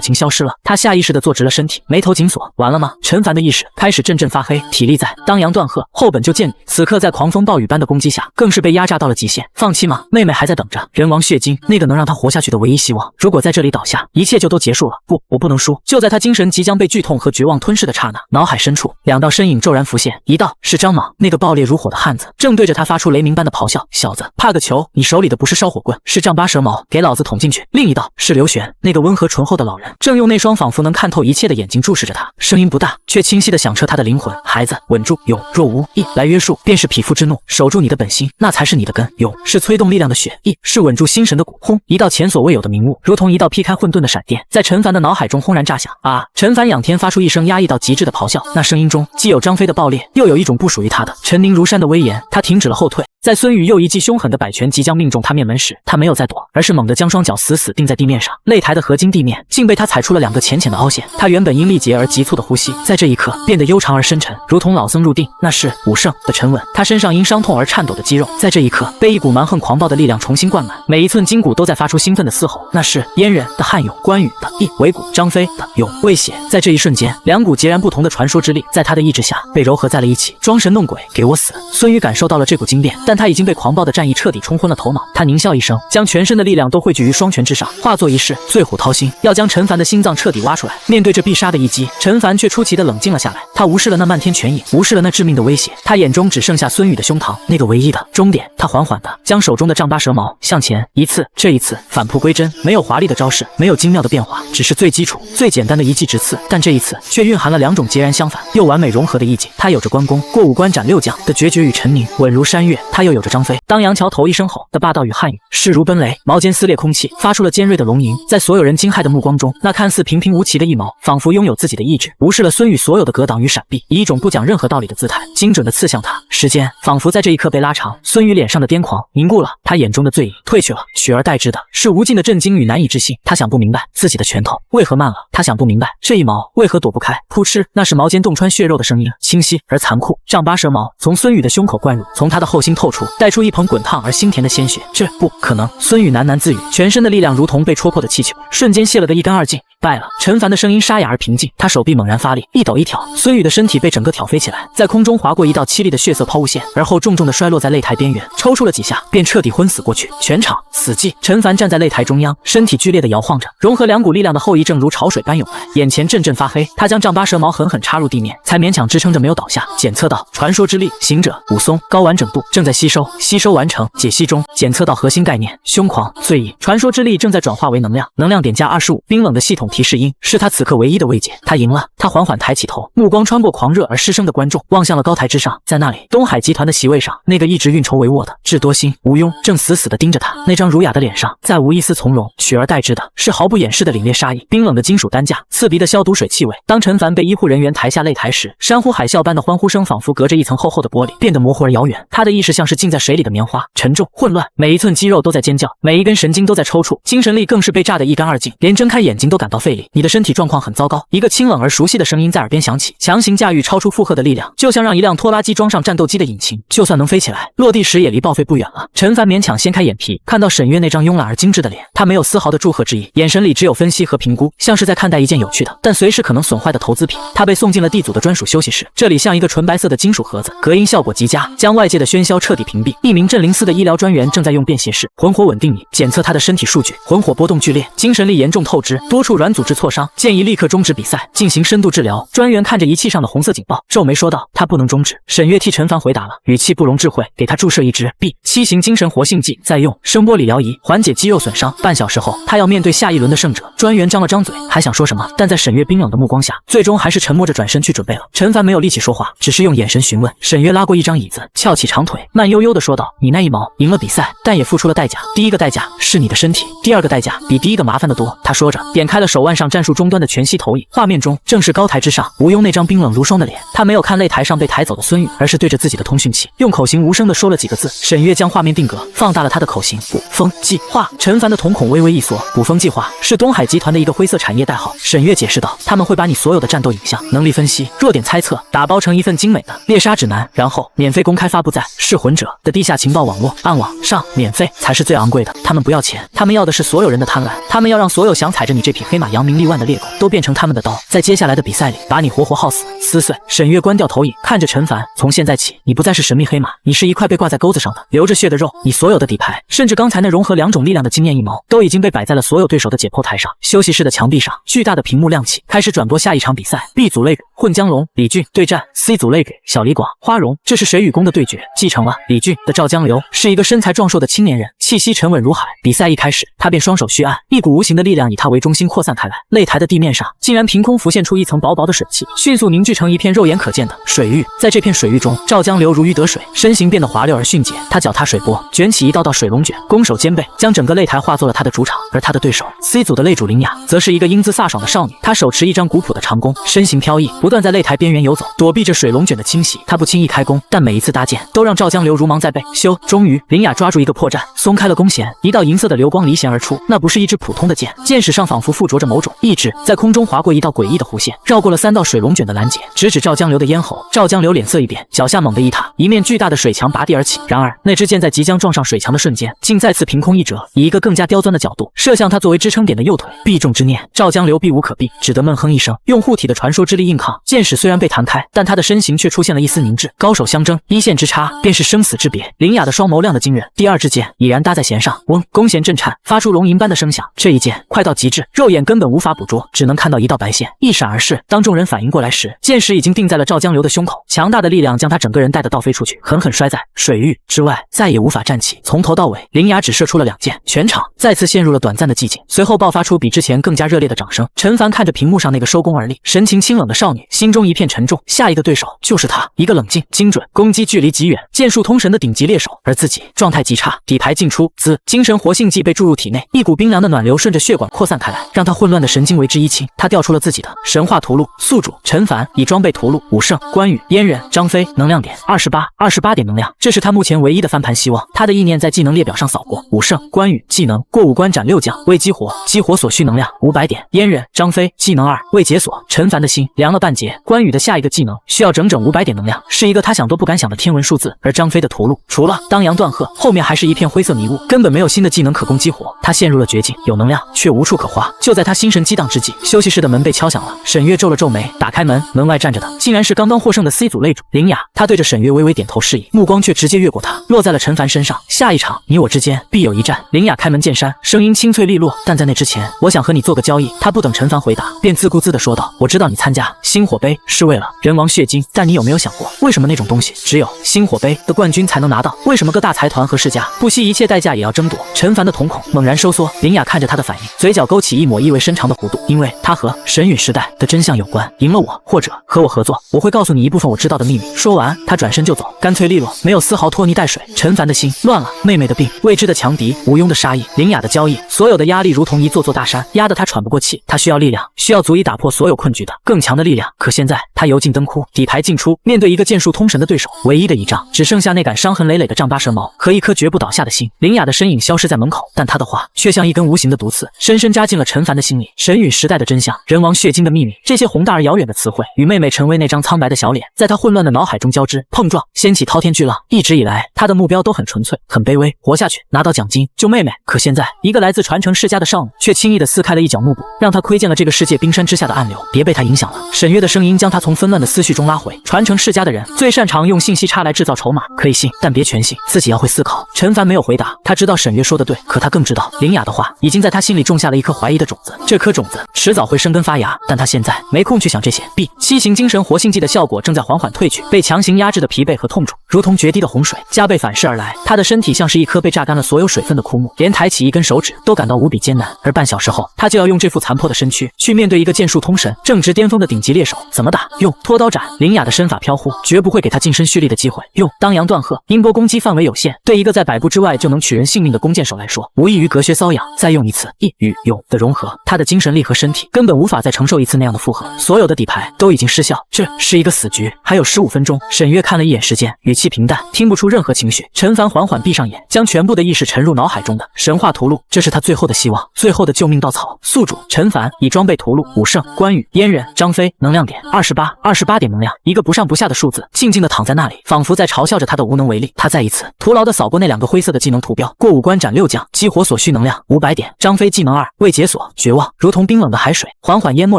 情消失了，她下意识地坐直了身体，眉头紧锁。完了吗？陈凡的意识开始阵阵发黑，体力在当阳断鹤，后本就见你。此刻在狂风暴雨般的攻击下，更是被压榨到了极限。放弃吗？妹妹还在等着。人亡血晶，那个能让他活下去的唯一希望，如果在这里倒下，一切就都结束了。不，我不能输。就在他精神即将被剧痛和绝望吞噬的刹那，脑海深处2道身影骤然浮现，一道是张莽，那个爆裂如火的汉子，正对着他发出雷鸣般的咆哮：“小子，怕个球！你手里的不是烧火棍，是丈八蛇矛，给老子捅进去！”另一道是刘玄，那个温和醇厚的老人，正用那双仿佛能看透一切的眼睛注视着他，声音不大，却清晰地响彻他的灵魂：“孩子，稳住！勇若无意来约束，便是匹夫之怒；守住你的本心，那才是你的根。勇是催动力量的血，意是稳住心神的骨。”轰！一道前所未有的明悟，如同一道劈开混沌的闪电，在陈凡的脑海中轰然炸响。啊！陈凡仰天发出一声压抑到极致的咆哮，那声音中既有张飞的爆裂，又有一种不属于他的沉凝如山的威严。他停止了后退，在孙宇又一记凶狠的摆拳即将命中他面门时，他没有再躲，而是猛地将双脚死死定在地面上。擂台的合金地面竟被他踩出了2个浅浅的凹陷。他原本因力竭而急促的呼吸，在这一刻变得悠长而深沉，如同老僧入定。那是武圣的沉稳。他身上因伤痛而颤抖的肌肉，在这一刻被一股蛮横狂暴的力量重新灌满，每一寸筋骨都在发出兴奋的嘶吼。那是燕人的悍勇，关羽的义为骨，张飞的勇为血。在这一瞬间，2股截然不同的传说之力在他的意志下被糅合在了一起。装神弄鬼，给我死！孙宇感受到了这股惊变，但他已经被狂暴的战意彻底冲昏了头脑。他狞笑一声，将全身的力量都汇聚于双拳之上，化作一式醉虎掏心，要将陈凡的心脏彻底挖出来。面对这必杀的一击，陈凡却出奇的冷静了下来。他无视了那漫天拳影，无视了那致命的威胁，他眼中只剩下孙宇的胸膛，那个唯一的终点。他缓缓地将手中的丈八蛇矛向前一刺，这一次返璞归真，没有华丽的招式，没有精妙的变化，只是最基础最简单的一记直刺。但这一次却蕴含了两种截然相反又完美融合的意境。他有着关公过五关斩六将的决绝与沉凝，稳如山岳；他又有着张飞当杨桥头一声吼的霸道与悍语，势如奔雷，矛尖撕裂空气，发出了尖锐的龙吟。在所有人惊骇的目光中，那看似平平无奇的一矛，仿佛拥有自己的意志，无视了孙宇所有的格挡与闪避，以一种不讲任何道理的姿态，精准地刺向他。时间仿佛在这一刻被拉长，孙宇脸上的癫狂凝固了，他眼中的醉意褪去了，取而代之的是无尽的震惊与难以置信。他想不明白自己的拳头为何慢了，他想不明白这一矛为何躲不开。扑哧，那是矛尖洞穿血肉的声音，清晰而残酷。丈八蛇矛从孙宇的胸口灌入，从他的后心透出，带出一捧滚烫而腥甜的鲜血。这不可能！孙宇喃喃自语，全身的力量如同被戳破的气球，瞬间泄了个一干二净。败了！陈凡的声音沙哑而平静，他手臂猛然发力，一抖一挑，孙宇的身体被整个挑飞起来，在空中划过一道凄厉的血色抛物线，而后重重地摔落在擂台边缘，抽搐了几下，便彻底昏死过去。全场死寂。陈凡站在擂台中央，身体剧烈地摇晃着，融合两股力量的后遗症如潮水般涌来，眼前阵阵发黑。他将丈八蛇矛狠狠插入地面，才勉强支撑着没有倒下。检测到传说之力，行者武松高完整度，正在吸收完成解析中。检测到核心概念，凶狂醉意，传说之力正在转化为能量，能量点加25。冰冷的系统提示音是他此刻唯一的慰藉。他赢了。他缓缓抬起头，目光穿过狂热而失声的观众，望向了高台之上。在那里，东海集团的席位上，那个一直运筹帷幄的智多星吴庸正死死地盯着他。那张儒雅的脸上再无一丝从容，取而代之的是毫不掩饰的凛冽杀意。冰冷的金属担架，刺鼻的消毒水气味。当陈凡被医护人员抬下擂台时，山呼海啸般的欢呼声仿佛隔着一层厚厚的玻璃，变得模糊而遥远。他的意识像是浸在水里的棉花，沉重混乱，每一寸肌肉都在尖叫，每一根神经都在抽搐，精神力更是被炸得一干二净，连睁开眼睛都感到费力。你的身体状况很糟糕。一个清冷而熟悉的声音在耳边响起，强行驾驭超出负荷的力量，就像让一辆拖拉机装上战斗机的引擎，就算能飞起来，落地时也离报废不远了。陈凡勉强掀开眼皮，看到沈月那张慵懒而精致的脸，他没有丝毫的祝贺之意，眼神里只有分析和评估，像是在看待一件有趣的但随时可能损坏的投资品。他被送进了地组的专属休息室，这里像一个纯白色的金属盒子，隔音效果极佳，将外界的喧嚣彻底屏蔽。一名镇灵司的医疗专员正在用便携式魂火稳定你，检测他的身体数据，魂火波动剧烈，精神力严重透支，多处软组织挫伤，建议立刻终止比赛，进行深度治疗。专员看着仪器上的红色警报，皱眉说道：“他不能终止。”沈月替陈凡回答了，语气不容置喙，给他注射一支 B7型精神活性剂，再用声波理疗仪缓解肌肉损伤。半小时后，他要面对下一轮的胜者。专员张了张嘴，还想说什么，但在沈月冰冷的目光下，最终还是沉默着转身去准备了。陈凡没有力气说话，只是用眼神询问。沈月拉过一张椅子，翘起长腿，慢悠悠地说道：“你那一矛赢了比赛，但也付出了代价。第一个代价是你的身体，第二个代价比第一个麻烦得多。”他说着，点开了手腕上战术终端的全息投影，画面中正是高台之上吴庸那张冰冷如霜的脸。他没有看擂台上被抬走的孙宇，而是对着自己的通讯器，用口型无声地说了几个字。沈月将画面定格，放大了他的口型：捕风计划。陈凡的瞳孔微微一缩，捕风计划是东海集团的一个灰色产业代号。沈月解释道：“他们会把你所有的战斗影像、能力分析、弱点猜测打包成一份精美的猎杀指南，然后免费公开发布在噬魂者的地下情报网络暗网上，免费才是最昂贵的。他们不要钱，他们要的是所有人的贪婪，他们要让所有想踩着你这匹黑马扬名立万的猎狗都变成他们的刀，在接下来的比赛里把你活活耗死、撕碎。”沈月关掉投影，看着陈凡：“从现在起，你不再是神秘黑马，你是一块被挂在钩子上的流着血的肉。你所有的底牌，甚至刚才那融合两种力量的惊艳一矛，都已经被摆在了所有对手的解剖台上。”休息室的墙壁上，巨大的屏幕亮起，开始转播下一场比赛。B 组类混江龙李俊对战 C 组类小李广花荣，这是谁与公的对决。继承了李俊的赵江流是一个身材壮硕的青年人，气息沉稳如海。比赛一开始，他便双手虚按，一股无形的力量以他为中心扩散开来。擂台的地面上竟然凭空浮现出一层薄薄的水汽，迅速凝聚成一片肉眼可见的水域。在这片水域中，赵江流如鱼得水，身形变得滑溜而迅捷。他脚踏水波，卷起一道道水龙卷，攻守兼备，将整个擂台化作了他的主场。而他的对手 C 组的擂主林雅，则是一个英姿飒爽的少女。她手持一张古朴的长弓，身形飘逸，不断在擂台边缘游走，躲避着水龙卷的侵袭。她不轻易开弓，但每一次搭箭都让赵江流如芒在背。终于，林雅抓住一个破绽，松开了弓弦，一道银色的流光离弦而出。那不是一支普通的箭，箭矢上仿佛附着着某种意志，在空中划过一道诡异的弧线，绕过了3道水龙卷的拦截，直指赵江流的咽喉。赵江流脸色一变，脚下猛地一踏，一面巨大的水墙拔地而起。然而，那支箭在即将撞上水墙的瞬间，竟再次凭空一折，以一个更加刁钻的角度射向他作为支撑点的右腿。避重之念，赵江流避无可避，只得闷哼一声，用护体的传说之力硬抗。箭矢虽然被弹开，但他的身形却出现了一丝凝滞。高手相争，一线之差便是生死之别。林雅的双眸亮得惊人，第二支箭已然搭在弦上，嗡，弓弦震颤，发出龙吟般的声响。这一剑快到极致，肉眼根本无法捕捉，只能看到一道白线一闪而逝。当众人反应过来时，箭矢已经定在了赵江流的胸口，强大的力量将他整个人带得倒飞出去，狠狠摔在水域之外，再也无法站起。从头到尾，林雅只射出了2箭，全场再次陷入了短暂的寂静，随后爆发出比之前更加热烈的掌声。陈凡看着屏幕上那个收弓而立、神情清冷的少女，心中一片沉重。下一个对手就是他，一个冷静、精准、攻击距离极远、剑术通神的顶级猎手，而自己状态极差，底牌尽出，精神活性剂被注入体内，一股冰凉的暖流顺着血管扩散开来，让他混乱的神经为之一清。他调出了自己的神话屠戮，宿主陈凡已装备屠戮，武圣、关羽、燕人、张飞，能量点28点能量，这是他目前唯一的翻盘希望。他的意念在技能列表上扫过，武圣、关羽技能过5关斩6将，未激活，激活所需能量500点。燕人、张飞技能2未解锁，陈凡的心凉了半截。关羽的下一个技能需要整整500点能量，是一个他想都不敢想的天文数字。而张飞的屠戮除了当阳断鹤，后面还是一片灰色迷雾，根本没有新的技能可供激活。他陷入了绝境，有能量却无处可花。就在他心神激荡之际，休息室的门被敲响了。沈月皱了皱眉，打开门，门外站着的竟然是刚刚获胜的 C 组擂主林雅。他对着沈月微微点头示意，目光却直接越过他，落在了陈凡身上。下一场你我之间必有一战。林雅开门见山，声音清脆利落，但在那之前，我想和你做个交易。他不等陈凡回答，便自顾自地说道：我知道你参加星火杯是为了人王血晶，但你有没有想过，为什么那种东西只有星火杯的冠军才能拿到？为什么各大财团和世家不惜一切代价也要争夺？陈凡的瞳孔猛然收缩，林雅看着他的反应，嘴角勾起一抹意味深长的弧度，因为他和神陨时代的真相有关。赢了我，或者和我合作，我会告诉你一部分我知道的秘密。说完，他转身就走，干脆利落，没有丝毫拖泥带水。陈凡的心乱了，妹妹的病，未知的强敌，无庸的杀意，林雅的交易，所有的压力如同一座座大山，压得他喘不过气。他需要力量，需要足以打破所有困局的更强的力量。可现在他油尽灯枯，底牌尽出，面对一个剑术通神的对手，唯一的倚仗只剩下那杆伤痕累累的丈八蛇矛和一颗绝不倒下的心。林雅的身影消失在门口，但他的话却像一根无形的毒刺，深深扎进了陈凡的心里。神陨时代的真相，人王血晶的秘密，这些宏大而遥远的词汇与妹妹陈薇那张苍白的小脸，在他混乱的脑海中交织碰撞，掀起滔天巨浪。一直以来，他的目标都很纯粹，很卑微，活下去，拿到奖金，救妹妹。可现在，一个来自传承世家的少女，却轻易地撕开了一角幕布，让他窥见了这个世界冰山之下的暗流。别被他影响了。沈月的声音将他从纷乱的思绪中拉回。传承世家的人最擅长用信息差来制造筹码，可以信，但别全信，自己要会思考。陈凡没有回答，他知道沈月说的对，可他更知道林雅的话已经在他心里种下了一颗怀疑的种子。这颗种子迟早会生根发芽，但他现在没空去想这些。7型精神活性剂的效果正在缓缓褪去，被强行压制的疲惫和痛楚，如同决堤的洪水，加倍反噬而来。他的身体像是一颗被榨干了所有水分的枯木，连抬起一根手指都感到无比艰难。而半小时后，他就要用这副残破的身躯去面对一个剑术通神、正值巅峰的顶级猎手。怎么打？用拖刀斩。林雅的身法飘忽，绝不会给他近身蓄力的机会。用当阳断鹤，音波攻击范围有限，对一个在100步之外就能取人性命的弓箭手来说，无异于隔靴搔痒。再用一次一与勇的融合，他的精神力和身体根本无法再承受一次那样的负荷，所有的底牌都已经失效，这是一个死局。还有15分钟。沈月看了一眼时间，语气平淡，听不出任何情绪。陈凡缓缓闭上眼，将全部的意识沉入脑海中的神话屠戮，这是他最后的希望，最后的救命稻草。宿主陈凡已装备屠戮，武圣、关羽、燕人、张飞，能量点28点能量，一个不上不下的数字，静静地躺在那里，仿佛在嘲笑着他的无能为力。他再一次徒劳地扫过那2个灰色的技能图标，过5关斩6将，激活所需能量500点。张飞技能2未解锁，绝望如同冰冷的海水，缓缓淹没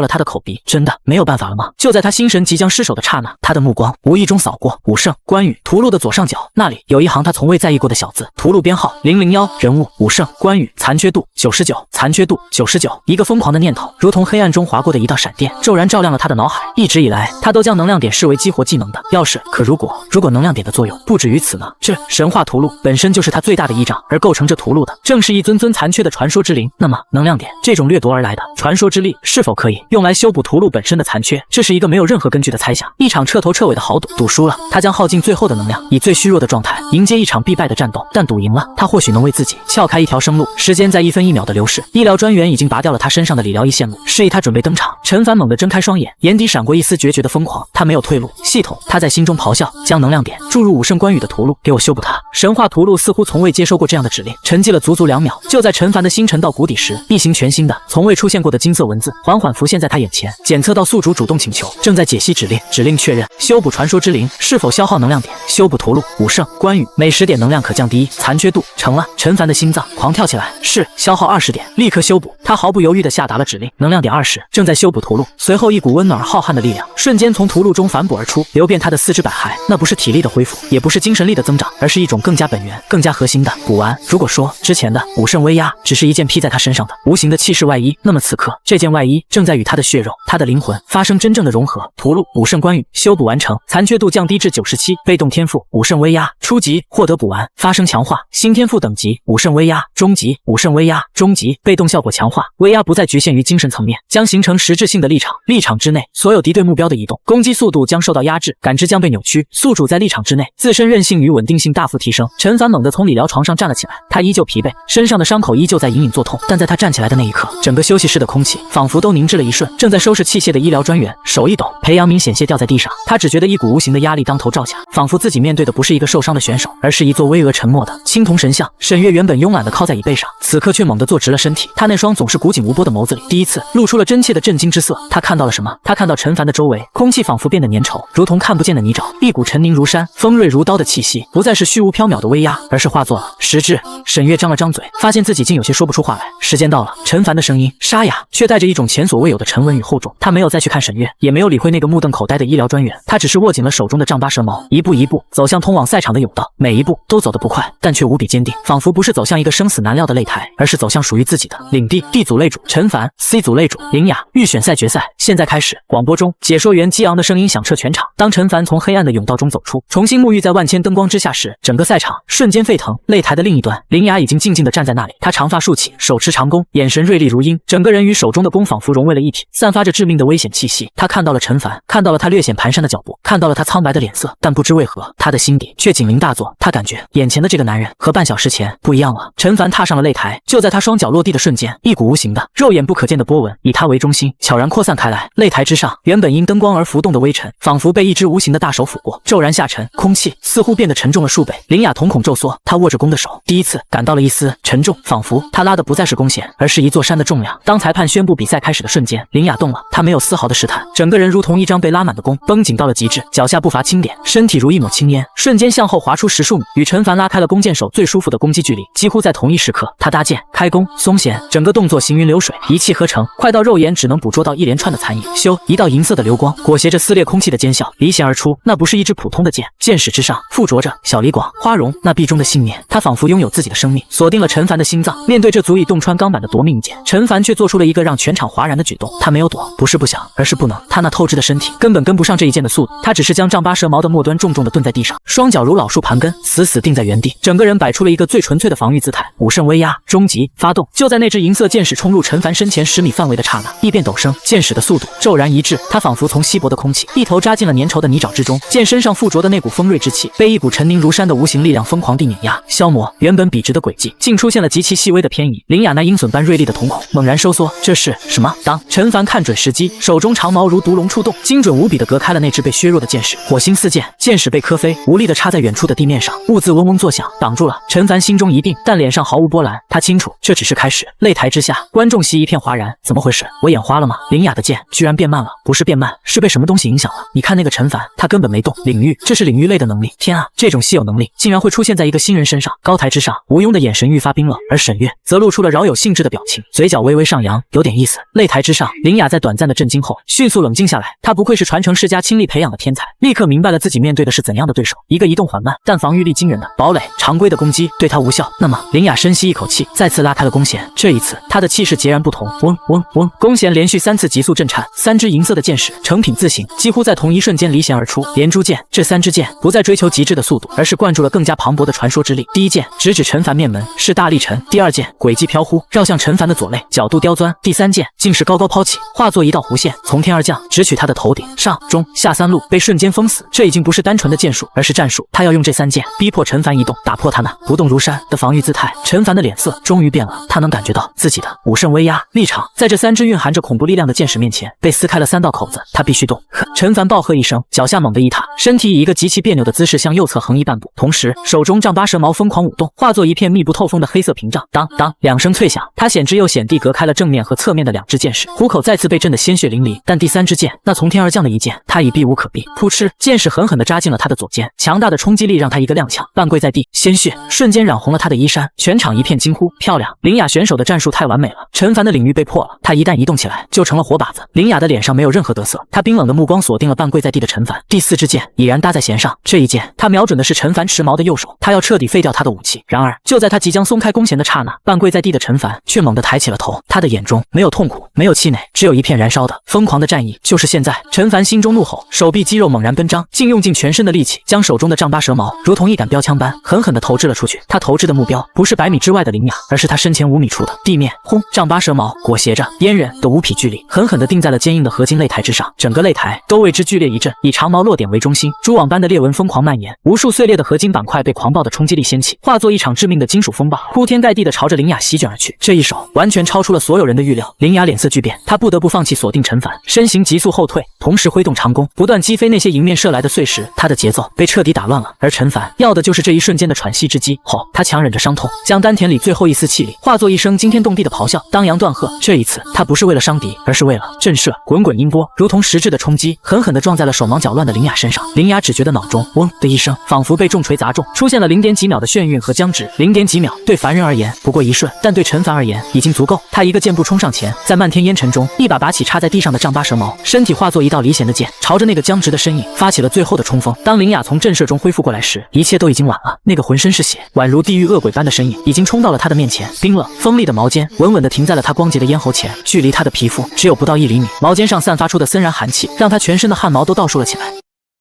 了他的口鼻。真的没有办法了吗？就在他心神即将失手的刹那，他的目光无意中扫过武圣、关羽屠戮的左上角，那里有一行他从未在意过的小字：屠戮编号001，人物武圣、关羽，残缺度99，残缺度99。一个疯狂的念头如同黑暗中划过的一道闪电，骤然照亮了他的脑海。一直以来，他都将能量点视为激活技能的钥匙，可如果能量点的作用不止于此呢？这神话屠戮本身就是他最大的依仗，而构成这屠戮的正是一尊尊残缺的传说之灵。那么能量点这种掠夺而来的传说之力，是否可以用来修补屠戮本身的残缺？这是一个没有任何根据的猜想，一场彻头彻尾的豪赌。赌输了，他将耗尽最后的能量，以最虚弱的状态迎接一场必败的战斗；但赌赢了，他或许能为自己撬开一条生路。时间在1分1秒的流逝，医疗专员已经拔掉了他身上的理疗仪线路，示意他准备登场。陈凡猛地睁开双眼，眼底闪过一丝决绝的疯狂，他没有退路。系统，他在心中咆哮，将能量点注入武圣关羽的屠戮，给我修补它。神话屠戮似乎从未接收过这样的指令，沉寂了足足2秒。就在陈凡的心沉到谷底时，一行全新的、从未出现过的金色文字缓缓浮现在他眼前。检测到宿主主动请求，正在解析指令。指令确认：修补传说之灵，是否消耗能量点？修补屠戮武圣关羽，每10点能量可降低1，残缺度成了。陈凡的心脏狂跳起来，是消耗20点，立刻修补。他毫不犹豫地下达了指令，能量点20，正在修补屠戮。随后，一股温暖而浩瀚的力量瞬间从屠戮中反哺而出，流遍他的4肢百骸。那不是体力的恢复，也不是精神力的增长，而是一种更加本源、更加核心的补完。如果说之前的武圣威压只是一件披在他身上的无形的气势外衣，那么此刻这件外衣正在与他的血肉、他的灵魂发生真正的融合。屠戮武圣关羽修补完成，残缺度降低至97，被动天赋武圣威压初级获得补完，发生强化。新天赋等级武圣威压中级，武圣威压中级，被动效果强化，威压不再局限于精神层面，将形成实质性的立场。立场之内，所有敌对目标的移动、攻击速度将受到压制，感知将被扭曲。宿主在立场之内，自身韧性与稳定性大幅提升。陈凡猛地从理疗床上站了起来，他依旧疲惫，身上的伤口依旧在隐隐作痛，但在他站起来的那一刻，整个休息室的空气仿佛都凝滞了一瞬。正在收拾器械的医疗专员手一抖，裴阳明险些掉在地上，他只觉得一股无形的压力当头照下，仿佛自己面对的不是一个受伤的选手，而是一座巍峨沉默的青铜神像。沈月原本慵懒地靠在椅背上，此刻却猛地坐直了身体，他那双总是古井无波的眸子里，第一次露出了真切的震惊之色。他看到了什么？他看到陈凡的周围，空气仿佛变得粘稠，如同看不见的泥沼，一股沉凝如山、锋锐如刀的气息，不再是虚无缥缈的威压，而是化作了实质。沈月张了张嘴，发现自己竟有些说不出话来。时间到了，陈凡的声音沙哑，却带着一种前所未有的沉稳与厚重。他没有再去看沈月，也没有理会那个目瞪口呆的医疗专员，他只是握紧了手中的丈八蛇矛，一步一步走向通往赛场的甬道。每一步都走得不快，但却无比坚定，仿佛不是走向一个生死难料的擂台，而是走向属于自己的领地。D 组擂主陈凡， C 组擂主林雅，预选赛决赛现在开始。广播中，解说员激昂的声音响彻全场。当陈凡从黑暗的甬道中走出，重新沐浴在万千灯光之下时，整个赛场瞬间沸腾。擂台的另一端，林雅已经静静地站在那里，她长发竖起，手持长弓，眼神锐利如鹰，整个人与手中的弓仿佛融为了一体，散发着致命的危险气息。她看到了陈凡，看到了他略显蹒跚的脚步，看到了他苍白的脸色，但不知为何，他的心底却警铃大作。他感觉眼前的这个男人和半小时前不一样了。陈凡踏上了擂台，就在他双脚落地的瞬间，一股无形的、肉眼不可见的波纹以他为中心，悄然扩散开来。擂台之上，原本因灯光而浮动的微尘，仿佛被一只无形的大手抚过，骤然下沉，空气似乎变得沉重了数倍。林雅瞳孔骤缩，她握着弓的手第一次感到了一丝沉重，仿佛她拉的不再是弓弦，而是一座山的重量。当裁判宣布比赛开始的瞬间，林雅动了，她没有丝毫的试探，整个人如同一张被拉满的弓，绷紧到了极致，脚下步伐轻点，身体如一抹青烟，瞬间向后滑出10数米，与陈凡拉开了弓箭手最舒服的攻击距离。几乎在同一时刻，他搭箭、开弓、松弦，整个动作行云流水，一气呵成，快到肉眼只能捕捉到一连串的残影。咻，一道银色的流光裹挟着撕裂空气的尖啸离弦而出，那不是一支普通的箭，箭矢之上附着着小李广、花荣那臂中的信念，他仿佛拥有自己的生命，锁定了陈凡的心脏。面对这足以洞穿钢板的夺命箭，陈凡却做出了一个让全场哗然的举动。他没有躲，不是不想，而是不能。他那透支的身体根本跟不上这一箭的速度，他只是将丈八蛇矛的末端重重地顿在地上，双脚如老树盘根，死死定在原地，整个人摆出了一个最纯粹的防御姿态。武圣威压终极发动。就在那只银色箭矢冲入陈凡身前10米范围的刹那，异变陡升，箭矢的速度骤然一滞，他仿佛从稀薄的空气一头扎进了粘稠的泥沼之中，箭身上附着的那股锋锐之气被一股沉凝如山的无形力量疯狂地碾压消磨，原本笔直的轨迹竟出现了极其细微的偏移。林雅那鹰隼般锐利的瞳孔猛然收缩，这是什么？当陈凡看准时机，手中长矛如毒龙触动，精准无比地隔开了那只被削弱的箭矢，火星四溅，箭矢被磕飞，无力地插在远处的地面上，兀自嗡嗡作响，挡住了。陈凡心中一定，但脸上毫无波澜，他清楚这只是开始。擂台之下，观众席一片哗然，怎么回事？我眼花了吗？林雅的剑居然变慢了，不是变慢，是被什么东西影响了。你看那个陈凡，他根本没动。领域，这是领域类的能力。天啊，这种稀有能力竟然会出现在一个新人身上。高台之上，吴庸的眼神愈发冰冷，而沈月则露出了饶有兴致的表情，嘴角微微上扬，有点意思。擂台之上，林雅在短暂的震惊后迅速冷静下来，她不愧是传承世家亲力培养的天才，立刻明白了自己面对的是怎样的对手，一个移动缓慢但防御力惊人的堡垒。常规的攻击对她无效，那么林雅深吸一口气，再次拉开了弓弦。这一次，她的气势截然不同。嗡嗡嗡，弓弦连续3次急速震颤，3支银色的箭矢成品自行，几乎在同一瞬间离弦而出。连珠箭，这3支箭不再追求极致的速度，而是灌注了更加磅礴的传说之力。第一箭直指陈凡面门，是大力沉；第二箭轨迹飘忽，绕向陈凡的左肋，角度刁钻；第三箭竟是高高抛起，化作一道弧线，从天而降，直取他的头顶。上中下3路被瞬间封死，这已经不是单纯的箭术，而是战术。他要用这3箭逼迫陈凡移动，打破他那不动如山的防御姿态。陈凡的脸色终于变了，他能感觉到自己的武圣威压立场，在这3支蕴含着恐怖力量的箭矢面前被撕开了3道口子，他必须动。陈凡暴喝一声，脚下猛地一踏，身体以一个极其别扭的姿势向右侧横移半步，同时手中丈八蛇矛疯狂舞动，化作一片密不透风的黑色屏障。当当2声脆响，他险之又险地隔开了正面和侧面的2支箭矢，虎口再次被震得鲜血淋漓。但第3支箭，那从天而降的一箭，他已避无可避。噗嗤，箭矢狠狠地扎进了他的左肩，强大的冲击力让他一个踉跄，半跪在地，鲜血瞬间染红了他的衣衫。全场一片惊呼，漂亮！林雅选手的战术太完美了。陈凡的领域被破了，他一旦移动起来，就成了活靶子。林雅的脸上没有任何得色，他冰冷的目光锁定了半跪在地的陈凡。第4支箭已然搭在弦上，这一箭他瞄准的是陈凡持矛的右手，他要彻底废掉他的的武器。然而，就在他即将松开弓弦的刹那，半跪在地的陈凡却猛地抬起了头，他的眼中没有痛苦，没有气馁，只有一片燃烧的疯狂的战意。就是现在！陈凡心中怒吼，手臂肌肉猛然奔张，竟用尽全身的力气，将手中的丈八蛇矛如同一杆标枪般狠狠地投掷了出去。他投掷的目标不是100米之外的林雅，而是他身前5米处的地面。轰！丈八蛇矛裹挟着烟刃的无匹巨力，狠狠地钉在了坚硬的合金擂台之上，整个擂台都为之剧烈一震。以长矛落点为中心，蛛网般的裂纹疯狂蔓延，无数碎裂的合金板块被狂暴的冲击力掀起，化作一场致命的金属风暴，铺天盖地地朝着林雅席卷而去。这一手完全超出了所有人的预料，林雅脸色巨变，她不得不放弃锁定陈凡，身形急速后退，同时挥动长弓，不断击飞那些迎面射来的碎石。他的节奏被彻底打乱了，而陈凡要的就是这一瞬间的喘息之机。后，他强忍着伤痛，将丹田里最后一丝气力化作一声惊天动地的咆哮，当阳断鹤。这一次，他不是为了伤敌，而是为了震慑。滚滚音波如同实质的冲击，狠狠地撞在了手忙脚乱的林雅身上。林雅只觉得脑中嗡的一声，仿佛被重锤砸中，出现了0点几秒的眩晕和僵直。0点几秒对凡人而言不过一瞬，但对陈凡而言已经足够。他一个箭步冲上前，在漫天烟尘中一把拔起插在地上的丈八蛇矛，身体化作一道离弦的箭，朝着那个僵直的身影发起了最后的冲锋。当林雅从震慑中恢复过来时，一切都已经晚了。那个浑身是血，宛如地狱恶鬼般的身影已经冲到了他的面前，冰冷锋利的矛尖稳稳地停在了他光洁的咽喉前，距离他的皮肤只有不到1厘米。矛尖上散发出的森然寒气，让他全身的汗毛都倒竖了起来。